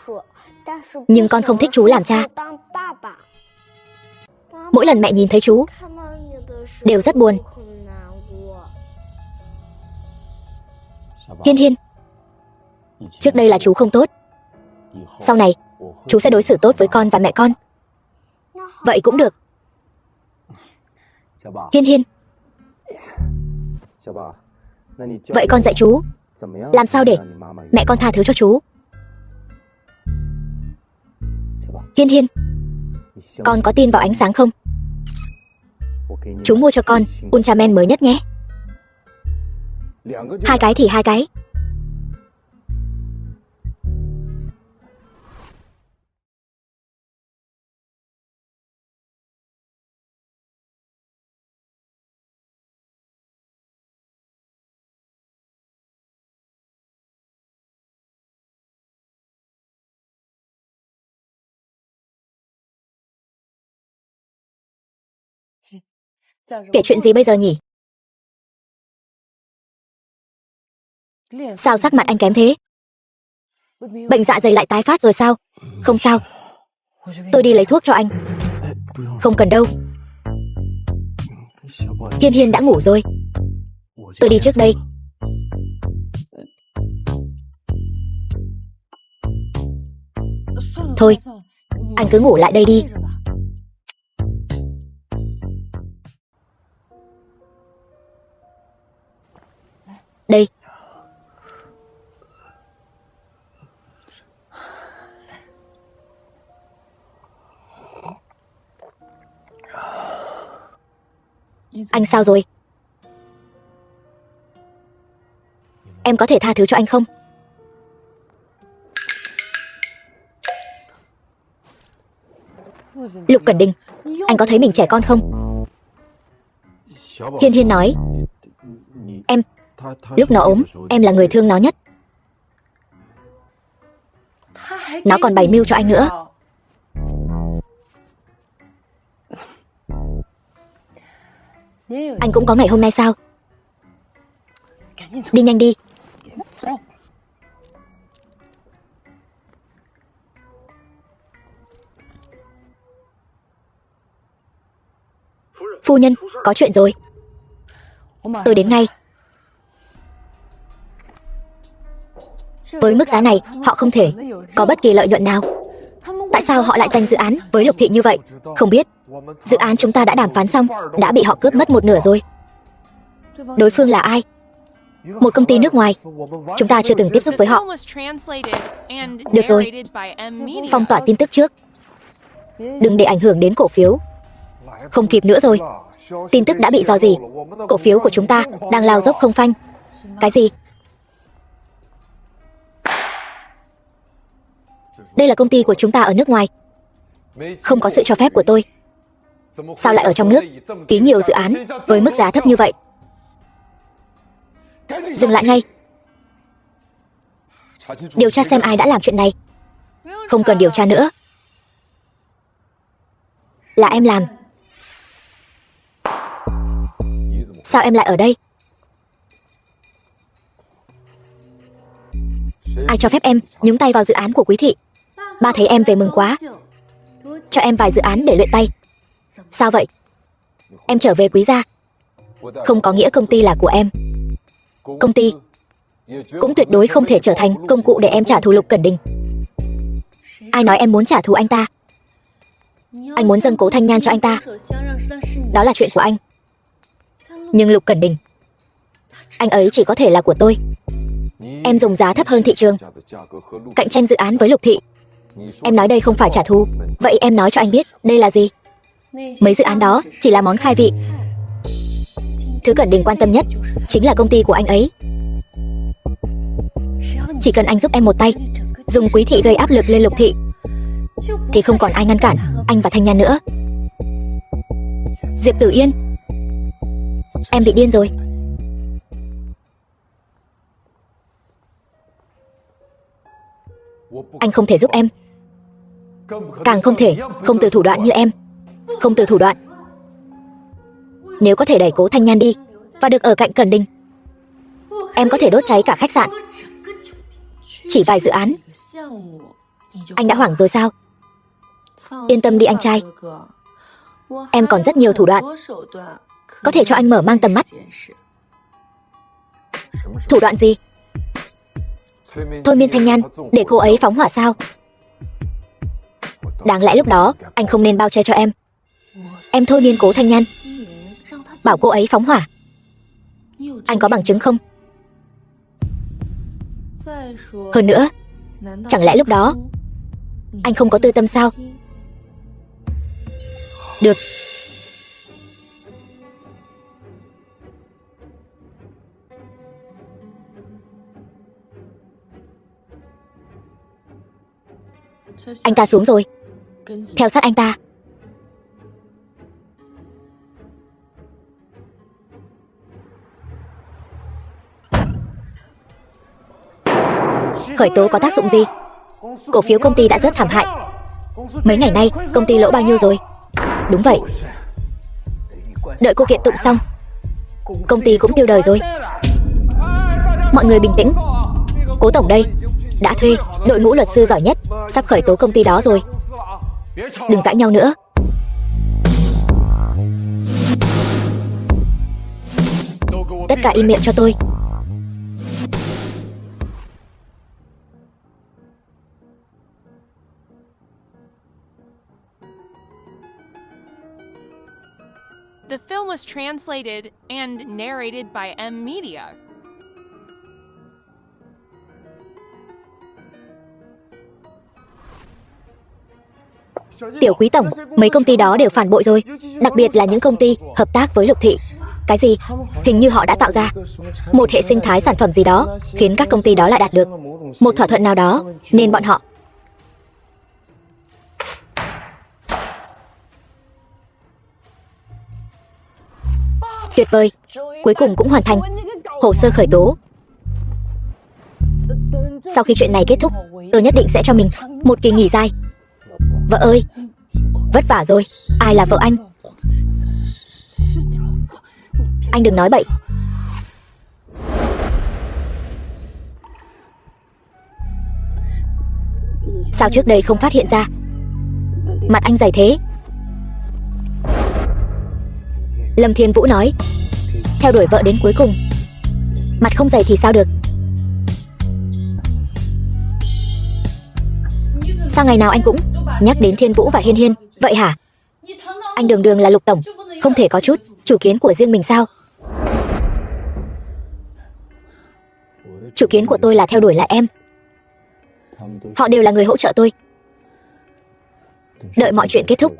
nhưng con không thích chú làm cha. Mỗi lần mẹ nhìn thấy chú đều rất buồn. Hiên Hiên, trước đây là chú không tốt. Sau này, chú sẽ đối xử tốt với con và mẹ con. Vậy cũng được. Hiên Hiên. Vậy con dạy chú làm sao để mẹ con tha thứ cho chú. Hiên Hiên, con có tin vào ánh sáng không? Chú mua cho con Ultraman mới nhất nhé. 2 cái thì 2 cái. Kể chuyện gì bây giờ nhỉ? Sao sắc mặt anh kém thế? Bệnh dạ dày lại tái phát rồi sao? Không sao, tôi đi lấy thuốc cho anh. Không cần đâu. Hiên Hiên đã ngủ rồi. Tôi đi trước đây. Thôi, anh cứ ngủ lại đây đi. Đây. Anh sao rồi? Em có thể tha thứ cho anh không? Lục Cẩn Đình, anh có thấy mình trẻ con không? Hiên Hiên nói, em, lúc nó ốm, em là người thương nó nhất. Nó còn bày mưu cho anh nữa. Anh cũng có ngày hôm nay sao? Đi nhanh đi. Phu nhân, có chuyện rồi. Tôi đến ngay. Với mức giá này, họ không thể có bất kỳ lợi nhuận nào. Tại sao họ lại giành dự án với Lục Thị như vậy? Không biết. Dự án chúng ta đã đàm phán xong, đã bị họ cướp mất một nửa rồi. Đối phương là ai? Một công ty nước ngoài. Chúng ta chưa từng tiếp xúc với họ. Được rồi, phong tỏa tin tức trước. Đừng để ảnh hưởng đến cổ phiếu. Không kịp nữa rồi. Tin tức đã bị rò rỉ. Cổ phiếu của chúng ta đang lao dốc không phanh. Cái gì? Đây là công ty của chúng ta ở nước ngoài. Không có sự cho phép của tôi. Sao lại ở trong nước ký nhiều dự án với mức giá thấp như vậy? Dừng lại ngay. Điều tra xem ai đã làm chuyện này. Không cần điều tra nữa. Là em làm. Sao em lại ở đây? Ai cho phép em nhúng tay vào dự án của Quý Thị? Ba thấy em về mừng quá. Cho em vài dự án để luyện tay. Sao vậy? Em trở về Quý gia không có nghĩa công ty là của em. Công ty cũng tuyệt đối không thể trở thành công cụ để em trả thù Lục Cẩn Đình. Ai nói em muốn trả thù anh ta? Anh muốn dâng Cố Thanh Nhan cho anh ta, đó là chuyện của anh. Nhưng Lục Cẩn Đình, anh ấy chỉ có thể là của tôi. Em dùng giá thấp hơn thị trường, cạnh tranh dự án với Lục Thị. Em nói đây không phải trả thù, vậy em nói cho anh biết đây là gì? Mấy dự án đó chỉ là món khai vị. Thứ Cẩn Đình quan tâm nhất chính là công ty của anh ấy. Chỉ cần anh giúp em một tay, dùng Quý Thị gây áp lực lên Lục Thị, thì không còn ai ngăn cản anh và Thanh Nhan nữa. Diệp Tử Yên, em bị điên rồi. Anh không thể giúp em, càng không thể không từ thủ đoạn như em. Không từ thủ đoạn. Nếu có thể đẩy Cố Thanh Nhan đi và được ở cạnh Cẩn Đình, em có thể đốt cháy cả khách sạn. Chỉ vài dự án, anh đã hoảng rồi sao? Yên tâm đi anh trai, em còn rất nhiều thủ đoạn có thể cho anh mở mang tầm mắt. Thủ đoạn gì? Thôi miên Thanh Nhan để cô ấy phóng hỏa sao? Đáng lẽ lúc đó anh không nên bao che cho em. Em thôi miên Cố Thanh Nhan, bảo cô ấy phóng hỏa. Anh có bằng chứng không? Hơn nữa, chẳng lẽ lúc đó anh không có tư tâm sao? Được. Anh ta xuống rồi, theo sát anh ta. Khởi tố có tác dụng gì? Cổ phiếu công ty đã rất thảm hại. Mấy ngày nay công ty lỗ bao nhiêu rồi? Đúng vậy, đợi cô kiện tụng xong, công ty cũng tiêu đời rồi. Mọi người bình tĩnh. Cố tổng đây đã thuê đội ngũ luật sư giỏi nhất, sắp khởi tố công ty đó rồi. Đừng cãi nhau nữa. Tất cả im miệng cho tôi. The film was translated and narrated by M Media. Tiểu Quý tổng, mấy công ty đó đều phản bội rồi, đặc biệt là những công ty hợp tác với Lục Thị. Cái gì? Hình như họ đã tạo ra một hệ sinh thái sản phẩm gì đó, khiến các công ty đó lại đạt được một thỏa thuận nào đó, nên bọn họ tuyệt vời, cuối cùng cũng hoàn thành hồ sơ khởi tố. Sau khi chuyện này kết thúc, tôi nhất định sẽ cho mình một kỳ nghỉ dài. Vợ ơi, vất vả rồi. Ai là vợ anh? Anh đừng nói bậy. Sao trước đây không phát hiện ra? Mặt anh dày thế. Lâm Thiên Vũ nói, theo đuổi vợ đến cuối cùng, mặt không dày thì sao được? Sao ngày nào anh cũng nhắc đến Thiên Vũ và Hiên Hiên vậy hả? Anh đường đường là Lục tổng, không thể có chút chủ kiến của riêng mình sao? Chủ kiến của tôi là theo đuổi lại em. Họ đều là người hỗ trợ tôi. Đợi mọi chuyện kết thúc,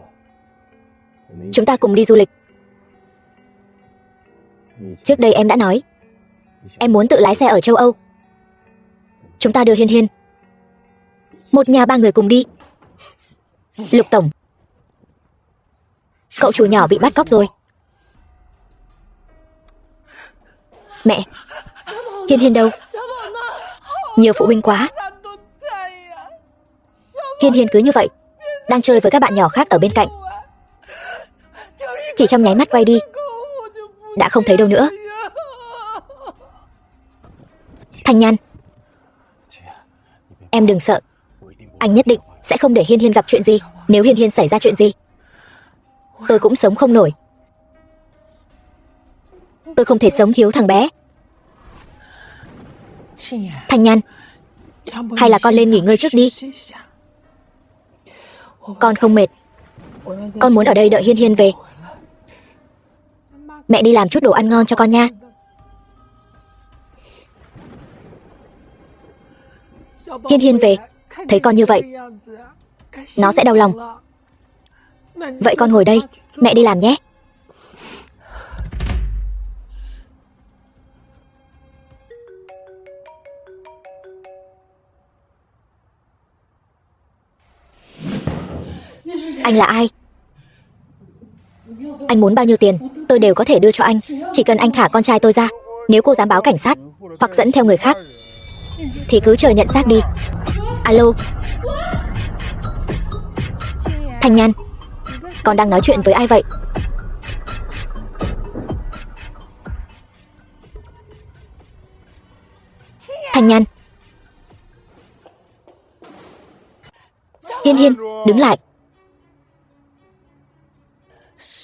chúng ta cùng đi du lịch. Trước đây em đã nói em muốn tự lái xe ở châu Âu. Chúng ta đưa Hiên Hiên, một nhà ba người cùng đi. Lục tổng, cậu chủ nhỏ bị bắt cóc rồi. Mẹ, Hiên Hiên đâu? Nhiều phụ huynh quá. Hiên Hiên cứ như vậy đang chơi với các bạn nhỏ khác ở bên cạnh. Chỉ trong nháy mắt quay đi, đã không thấy đâu nữa. Thanh Nhan, em đừng sợ. Anh nhất định sẽ không để Hiên Hiên gặp chuyện gì. Nếu Hiên Hiên xảy ra chuyện gì, tôi cũng sống không nổi. Tôi không thể sống thiếu thằng bé. Thanh Nhan, hay là con lên nghỉ ngơi trước đi. Con không mệt. Con muốn ở đây đợi Hiên Hiên về. Mẹ đi làm chút đồ ăn ngon cho con nha. Hiên Hiên về, thấy con như vậy, nó sẽ đau lòng. Vậy con ngồi đây, mẹ đi làm nhé. Anh là ai? Anh muốn bao nhiêu tiền, tôi đều có thể đưa cho anh. Chỉ cần anh thả con trai tôi ra. Nếu cô dám báo cảnh sát hoặc dẫn theo người khác thì cứ chờ nhận xác đi. Alo. Thanh Nhan, con đang nói chuyện với ai vậy? Thanh Nhan. Hiên Hiên, đứng lại.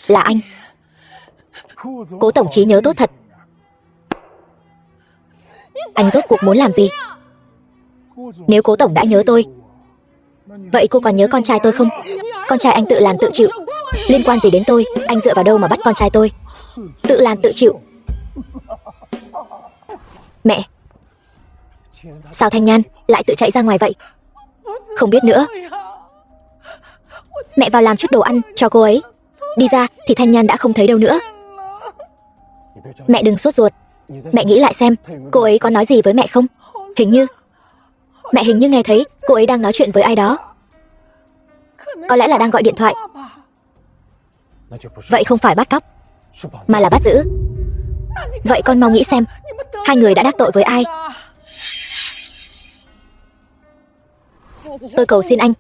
Là anh. Cố tổng trí nhớ tốt thật. Anh rốt cuộc muốn làm gì? Nếu cố tổng đã nhớ tôi, vậy cô còn nhớ con trai tôi không? Con trai anh tự làm tự chịu, liên quan gì đến tôi? Anh dựa vào đâu mà bắt con trai tôi? Tự làm tự chịu. Mẹ, sao Thanh Nhan lại tự chạy ra ngoài vậy? Không biết nữa. Mẹ vào làm chút đồ ăn cho cô ấy. Đi ra thì Thanh Nhan đã không thấy đâu nữa. Mẹ đừng sốt ruột. Mẹ nghĩ lại xem, cô ấy có nói gì với mẹ không? Mẹ hình như nghe thấy cô ấy đang nói chuyện với ai đó. Có lẽ là đang gọi điện thoại. Vậy không phải bắt cóc, mà là bắt giữ. Vậy con mau nghĩ xem, hai người đã đắc tội với ai? Tôi cầu xin anh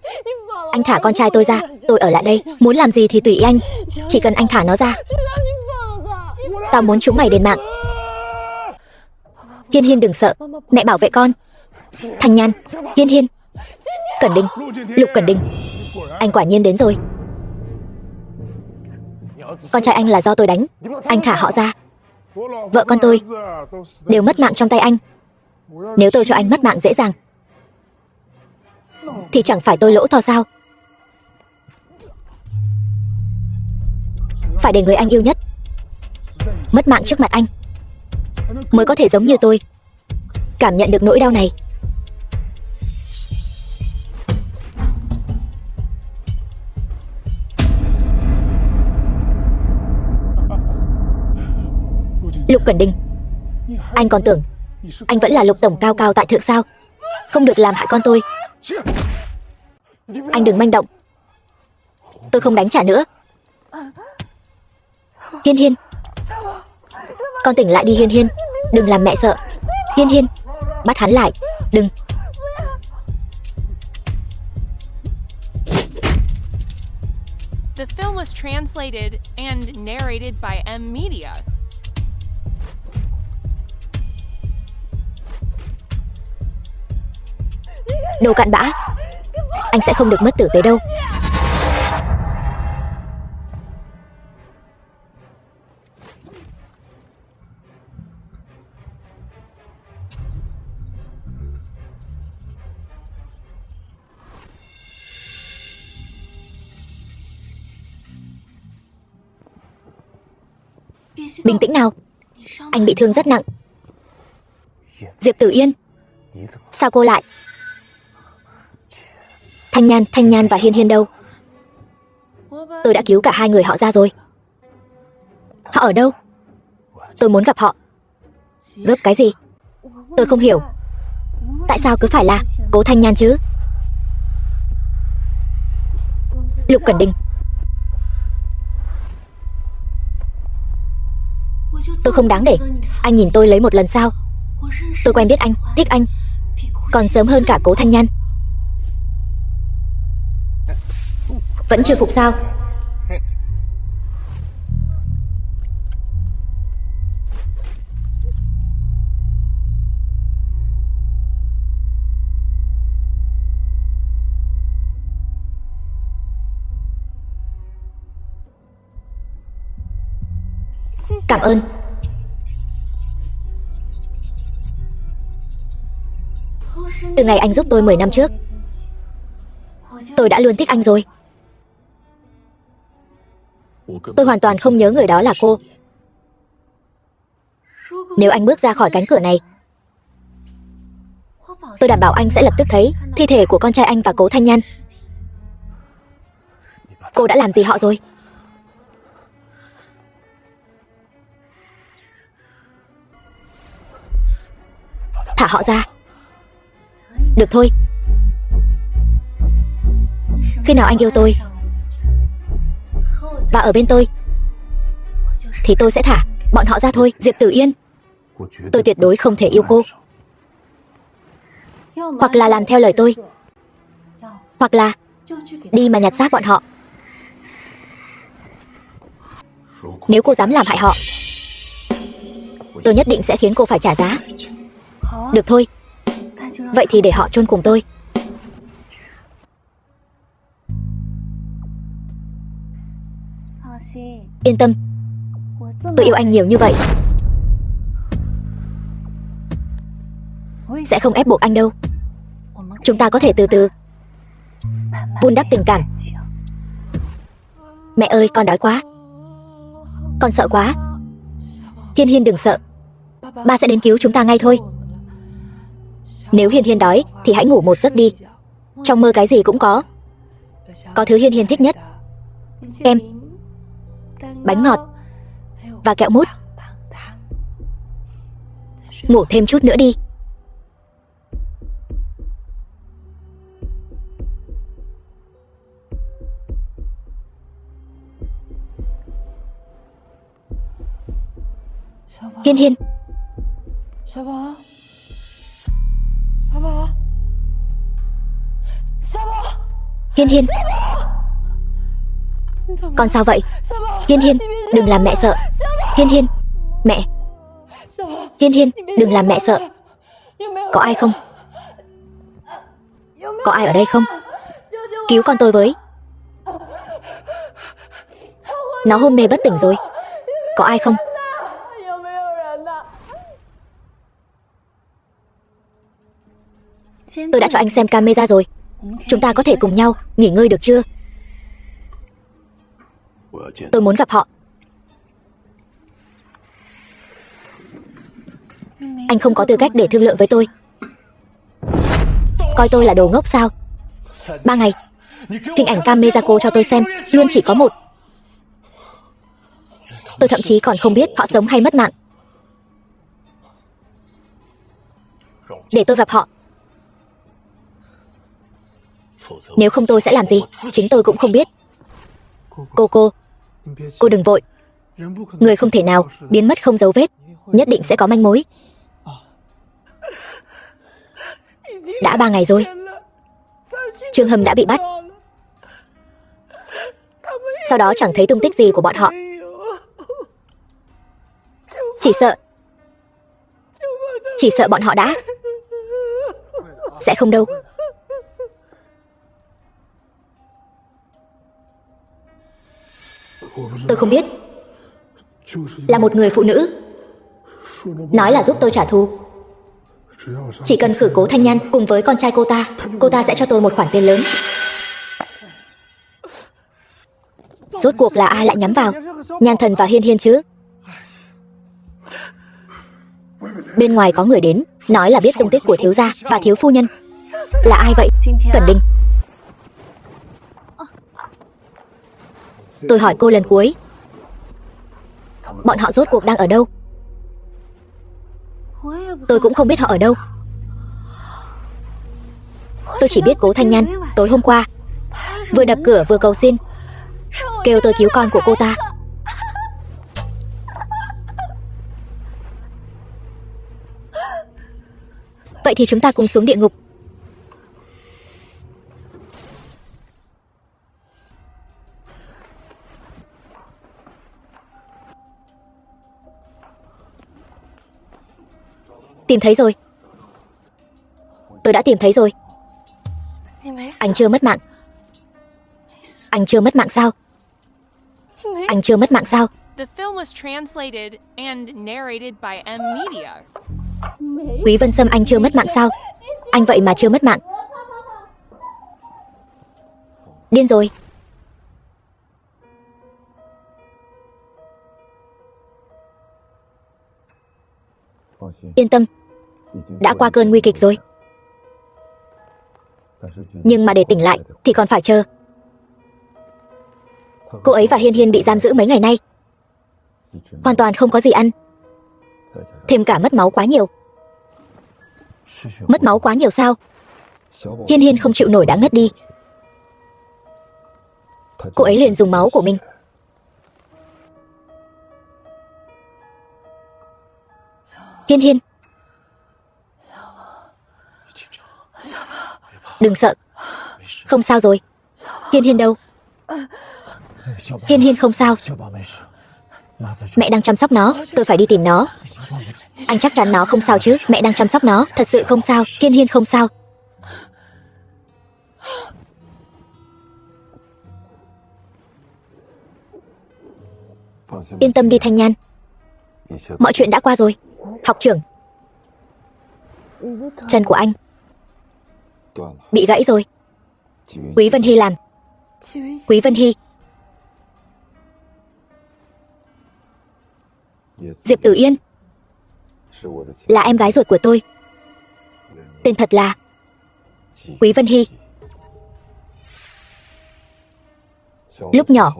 thả con trai tôi ra. Tôi ở lại đây, muốn làm gì thì tùy ý anh. Chỉ cần anh thả nó ra. Tao muốn chúng mày đền mạng. Hiên Hiên đừng sợ, mẹ bảo vệ con. Thanh Nhan, Hiên Hiên, Cẩn Đình, Lục Cẩn Đình. Anh quả nhiên đến rồi. Con trai anh là do tôi đánh, anh thả họ ra. Vợ con tôi đều mất mạng trong tay anh. Nếu tôi cho anh mất mạng dễ dàng thì chẳng phải tôi lỗ to sao? Phải để người anh yêu nhất mất mạng trước mặt anh mới có thể giống như tôi cảm nhận được nỗi đau này. Lục Cẩn Đình, anh còn tưởng anh vẫn là Lục tổng cao cao tại thượng sao? Không được làm hại con tôi. Anh đừng manh động. Tôi không đánh trả nữa. Hiên Hiên, con tỉnh lại đi Hiên Hiên. Đừng làm mẹ sợ. Hiên Hiên, bắt hắn lại. Đừng. The film was translated and narrated by M Media. Đồ cặn bã. Anh sẽ không được mất tử tế đâu. Bình tĩnh nào. Anh bị thương rất nặng. Diệp Tử Yên, sao cô lại? Thanh Nhan và Hiên Hiên đâu? Tôi đã cứu cả hai người họ ra rồi. Họ ở đâu? Tôi muốn gặp họ. Gấp cái gì? Tôi không hiểu. Tại sao cứ phải là Cố Thanh Nhan chứ? Lục Cẩn Đình, tôi không đáng để anh nhìn tôi lấy một lần sao? Tôi quen biết anh, thích anh còn sớm hơn cả Cố Thanh Nhan. Vẫn chưa phục sao? Cảm ơn. Từ ngày anh giúp tôi 10 năm trước, tôi đã luôn thích anh rồi. Tôi hoàn toàn không nhớ người đó là cô. Nếu anh bước ra khỏi cánh cửa này, tôi đảm bảo anh sẽ lập tức thấy thi thể của con trai anh và Cố Thanh Nhan. Cô đã làm gì họ rồi? Thả họ ra. Được thôi. Khi nào anh yêu tôi và ở bên tôi thì tôi sẽ thả bọn họ ra thôi. Diệp Tử Yên, tôi tuyệt đối không thể yêu cô. Hoặc là làm theo lời tôi, hoặc là đi mà nhặt xác bọn họ. Nếu cô dám làm hại họ, tôi nhất định sẽ khiến cô phải trả giá. Được thôi. Vậy thì để họ chôn cùng tôi. Yên tâm, tôi yêu anh nhiều như vậy, sẽ không ép buộc anh đâu. Chúng ta có thể từ từ vun đắp tình cảm. Mẹ ơi, con đói quá. Con sợ quá. Hiên Hiên đừng sợ, ba sẽ đến cứu chúng ta ngay thôi. Nếu Hiên Hiên đói thì hãy ngủ một giấc đi. Trong mơ cái gì cũng có. Có thứ Hiên Hiên thích nhất: kem, bánh ngọt và kẹo mút. Ngủ thêm chút nữa đi. Hiên Hiên. Hiên Hiên. Con sao vậy? Hiên Hiên, đừng làm mẹ sợ. Hiên Hiên. Mẹ. Hiên Hiên, đừng làm mẹ sợ. Có ai không? Có ai ở đây không? Cứu con tôi với. Nó hôn mê bất tỉnh rồi. Có ai không? Tôi đã cho anh xem camera rồi. Chúng ta có thể cùng nhau nghỉ ngơi được chưa? Tôi muốn gặp họ. Anh không có tư cách để thương lượng với tôi. Coi tôi là đồ ngốc sao? 3 ngày. Hình ảnh camera cô cho tôi xem luôn chỉ có một. Tôi thậm chí còn không biết họ sống hay mất mạng. Để tôi gặp họ. Nếu không tôi sẽ làm gì, chính tôi cũng không biết. Cô đừng vội. Người không thể nào biến mất không dấu vết. Nhất định sẽ có manh mối. Đã 3 ngày rồi. Trương Hâm đã bị bắt. Sau đó chẳng thấy tung tích gì của bọn họ. Chỉ sợ bọn họ đã. Sẽ không đâu. Tôi không biết. Là một người phụ nữ nói là giúp tôi trả thù. Chỉ cần khử Cố Thanh Nhan cùng với con trai cô ta sẽ cho tôi một khoản tiền lớn. Rốt cuộc là ai lại nhắm vào Nhan Thần và Hiên Hiên chứ? Bên ngoài có người đến, nói là biết tung tích của thiếu gia và thiếu phu nhân. Là ai vậy? Cẩn Đình. Tôi hỏi cô lần cuối, bọn họ rốt cuộc đang ở đâu? Tôi cũng không biết họ ở đâu. Tôi chỉ biết Cố Thanh Nhan tối hôm qua vừa đập cửa vừa cầu xin, kêu tôi cứu con của cô ta. Vậy thì chúng ta cùng xuống địa ngục. Tìm thấy rồi. Tôi đã tìm thấy rồi. Anh chưa mất mạng. Anh chưa mất mạng sao? Anh chưa mất mạng sao? The film was translated and narrated by M Media. Quý Vân Sâm, anh chưa mất mạng sao? Anh vậy mà chưa mất mạng. Điên rồi. Yên tâm, đã qua cơn nguy kịch rồi. Nhưng mà để tỉnh lại thì còn phải chờ. Cô ấy và Hiên Hiên bị giam giữ mấy ngày nay, hoàn toàn không có gì ăn, thêm cả mất máu quá nhiều. Mất máu quá nhiều sao? Hiên Hiên không chịu nổi đã ngất đi. Cô ấy liền dùng máu của mình. Hiên Hiên, đừng sợ. Không sao rồi. Hiên Hiên đâu? Hiên Hiên không sao. Mẹ đang chăm sóc nó, tôi phải đi tìm nó. Anh chắc chắn nó không sao chứ? Mẹ đang chăm sóc nó, thật sự không sao. Hiên Hiên không sao. Yên tâm đi Thanh Nhan, mọi chuyện đã qua rồi. Học trưởng, chân của anh bị gãy rồi. Quý Vân Hy làm. Quý Vân Hy. Diệp Tử Yên là em gái ruột của tôi. Tên thật là Quý Vân Hy. Lúc nhỏ,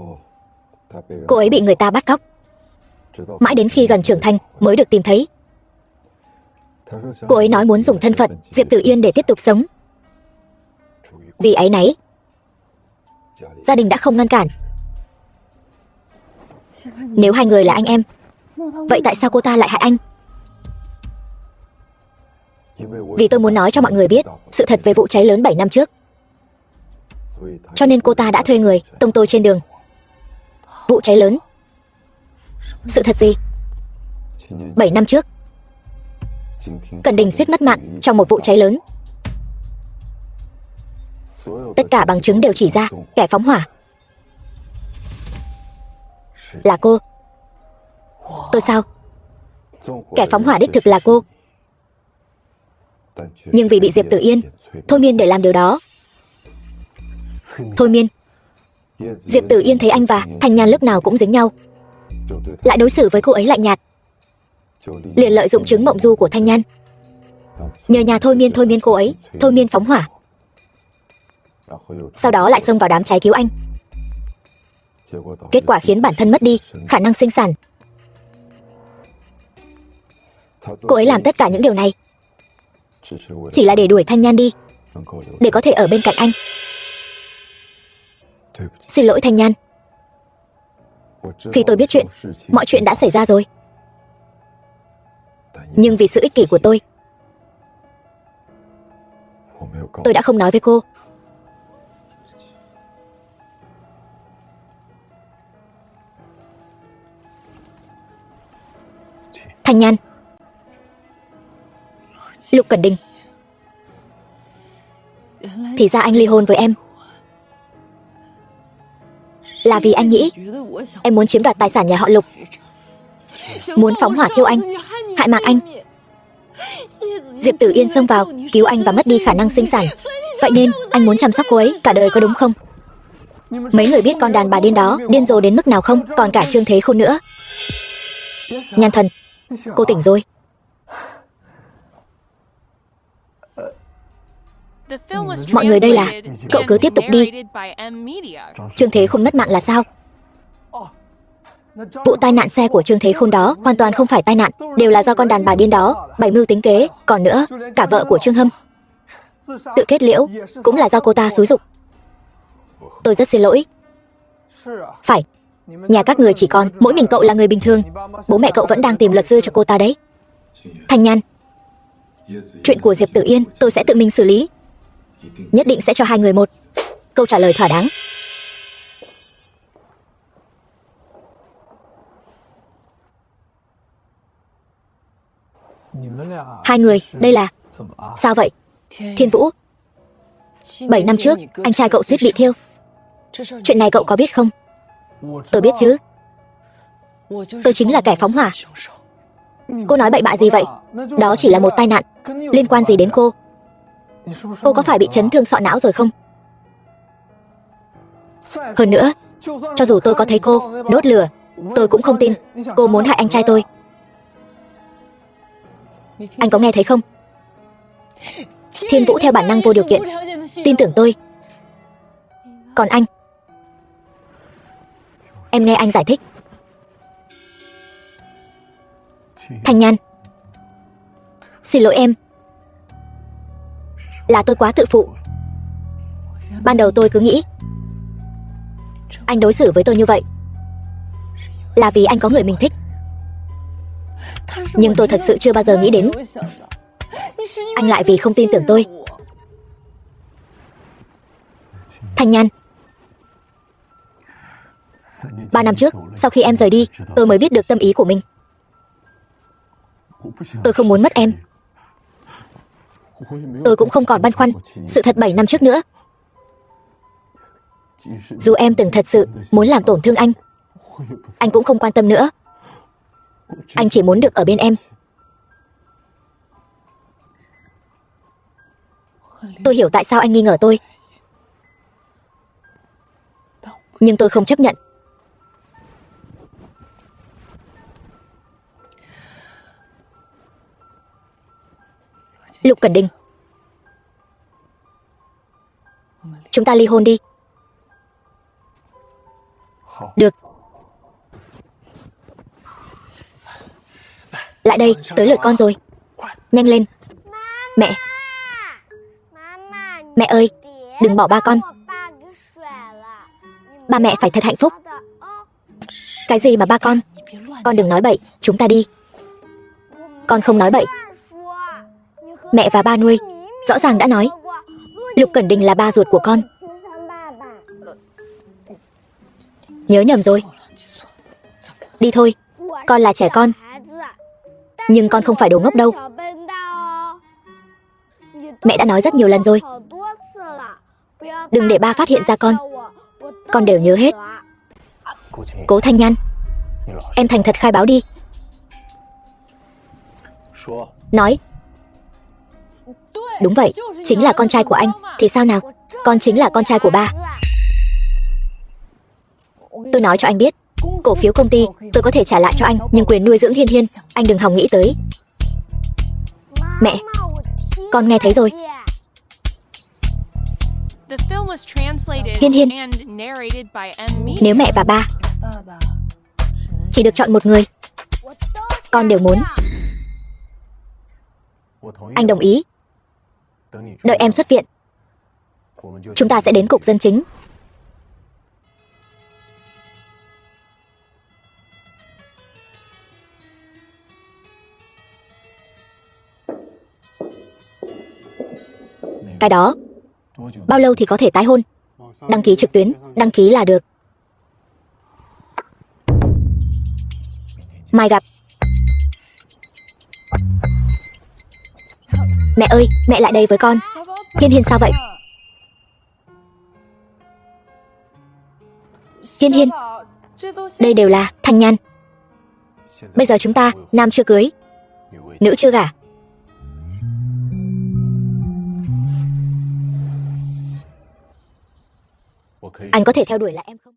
cô ấy bị người ta bắt cóc, mãi đến khi gần trưởng thành mới được tìm thấy. Cô ấy nói muốn dùng thân phận Diệp Tử Yên để tiếp tục sống. Vì áy náy, gia đình đã không ngăn cản. Nếu hai người là anh em, vậy tại sao cô ta lại hại anh? Vì tôi muốn nói cho mọi người biết sự thật về vụ cháy lớn 7 năm trước, cho nên cô ta đã thuê người tông tôi trên đường. Vụ cháy lớn? Sự thật gì? 7 năm trước, Cẩn Đình suýt mất mạng trong một vụ cháy lớn. Tất cả bằng chứng đều chỉ ra kẻ phóng hỏa là cô. Tôi sao? Kẻ phóng hỏa đích thực là cô. Nhưng vì bị Diệp Tử Yên thôi miên để làm điều đó. Thôi miên. Diệp Tử Yên thấy anh và Thanh Nhan lúc nào cũng dính nhau, lại đối xử với cô ấy lạnh nhạt, liền lợi dụng chứng mộng du của Thanh Nhan, nhờ nhà thôi miên cô ấy, thôi miên phóng hỏa. Sau đó lại xông vào đám cháy cứu anh. Kết quả khiến bản thân mất đi khả năng sinh sản. Cô ấy làm tất cả những điều này chỉ là để đuổi Thanh Nhan đi, để có thể ở bên cạnh anh. Xin lỗi Thanh Nhan. Khi tôi biết chuyện, mọi chuyện đã xảy ra rồi. Nhưng vì sự ích kỷ của tôi đã không nói với cô. Thanh Nhan. Lục Cẩn Đình. Thì ra anh ly hôn với em là vì anh nghĩ em muốn chiếm đoạt tài sản nhà họ Lục, muốn phóng hỏa thiêu anh, hại mạng anh. Diệp Tử Yên xông vào cứu anh và mất đi khả năng sinh sản, vậy nên anh muốn chăm sóc cô ấy cả đời, có đúng không? Mấy người biết con đàn bà điên đó điên rồ đến mức nào không? Còn cả Trương Thế Khôn nữa. Nhan thần, cô tỉnh rồi. Mọi người đây là... Cậu cứ tiếp tục đi. Trương Thế Khôn mất mạng là sao? Vụ tai nạn xe của Trương Thế Khôn đó hoàn toàn không phải tai nạn, đều là do con đàn bà điên đó bày mưu tính kế. Còn nữa, cả vợ của Trương Hâm tự kết liễu cũng là do cô ta xúi giục. Tôi rất xin lỗi. Phải, nhà các người chỉ còn mỗi mình cậu là người bình thường. Bố mẹ cậu vẫn đang tìm luật sư cho cô ta đấy. Thanh Nhan, chuyện của Diệp Tử Yên tôi sẽ tự mình xử lý. Nhất định sẽ cho hai người một câu trả lời thỏa đáng. Hai người, đây là... Sao vậy? Thiên Vũ, 7 năm trước, anh trai cậu suýt bị thiêu. Chuyện này cậu có biết không? Tôi biết chứ. Tôi chính là kẻ phóng hỏa. Cô nói bậy bạ gì vậy? Đó chỉ là một tai nạn, liên quan gì đến cô? Cô có phải bị chấn thương sọ não rồi không? Hơn nữa, cho dù tôi có thấy cô đốt lửa, tôi cũng không tin cô muốn hại anh trai tôi. Anh có nghe thấy không? Thiên Vũ theo bản năng vô điều kiện tin tưởng tôi. Còn anh, em nghe anh giải thích. Thanh Nhan, xin lỗi em. Là tôi quá tự phụ. Ban đầu tôi cứ nghĩ anh đối xử với tôi như vậy là vì anh có người mình thích. Nhưng tôi thật sự chưa bao giờ nghĩ đến anh lại vì không tin tưởng tôi. Thanh Nhan, 3 năm trước, sau khi em rời đi, tôi mới biết được tâm ý của mình. Tôi không muốn mất em. Tôi cũng không còn băn khoăn sự thật 7 năm trước nữa. Dù em từng thật sự muốn làm tổn thương anh cũng không quan tâm nữa. Anh chỉ muốn được ở bên em. Tôi hiểu tại sao anh nghi ngờ tôi, nhưng tôi không chấp nhận. Lục Cẩn Đình, chúng ta ly hôn đi. Được. Lại đây, tới lượt con rồi. Nhanh lên. Mẹ. Mẹ ơi, đừng bỏ ba con. Ba mẹ phải thật hạnh phúc. Cái gì mà ba con? Con đừng nói bậy, chúng ta đi. Con không nói bậy. Mẹ và ba nuôi rõ ràng đã nói Lục Cẩn Đình là ba ruột của con. Nhớ nhầm rồi. Đi thôi, con là trẻ con, nhưng con không phải đồ ngốc đâu. Mẹ đã nói rất nhiều lần rồi, đừng để ba phát hiện ra con đều nhớ hết. Cố Thanh Nhan, em thành thật khai báo đi. Nói. Đúng vậy, chính là con trai của anh. Thì sao nào, con chính là con trai của ba. Tôi nói cho anh biết, cổ phiếu công ty tôi có thể trả lại cho anh, nhưng quyền nuôi dưỡng Hiên Hiên anh đừng hòng nghĩ tới. Mẹ, con nghe thấy rồi. Hiên Hiên, nếu mẹ và ba chỉ được chọn một người, con đều muốn. Anh đồng ý. Đợi em xuất viện, chúng ta sẽ đến cục dân chính. Cái đó, bao lâu thì có thể tái hôn? Đăng ký trực tuyến, đăng ký là được. Mai gặp. Mẹ ơi, mẹ lại đây với con. Hiên Hiên sao vậy? Hiên Hiên, đây đều là Thanh Nhan. Bây giờ chúng ta, nam chưa cưới, nữ chưa gả. Anh có thể theo đuổi lại em không?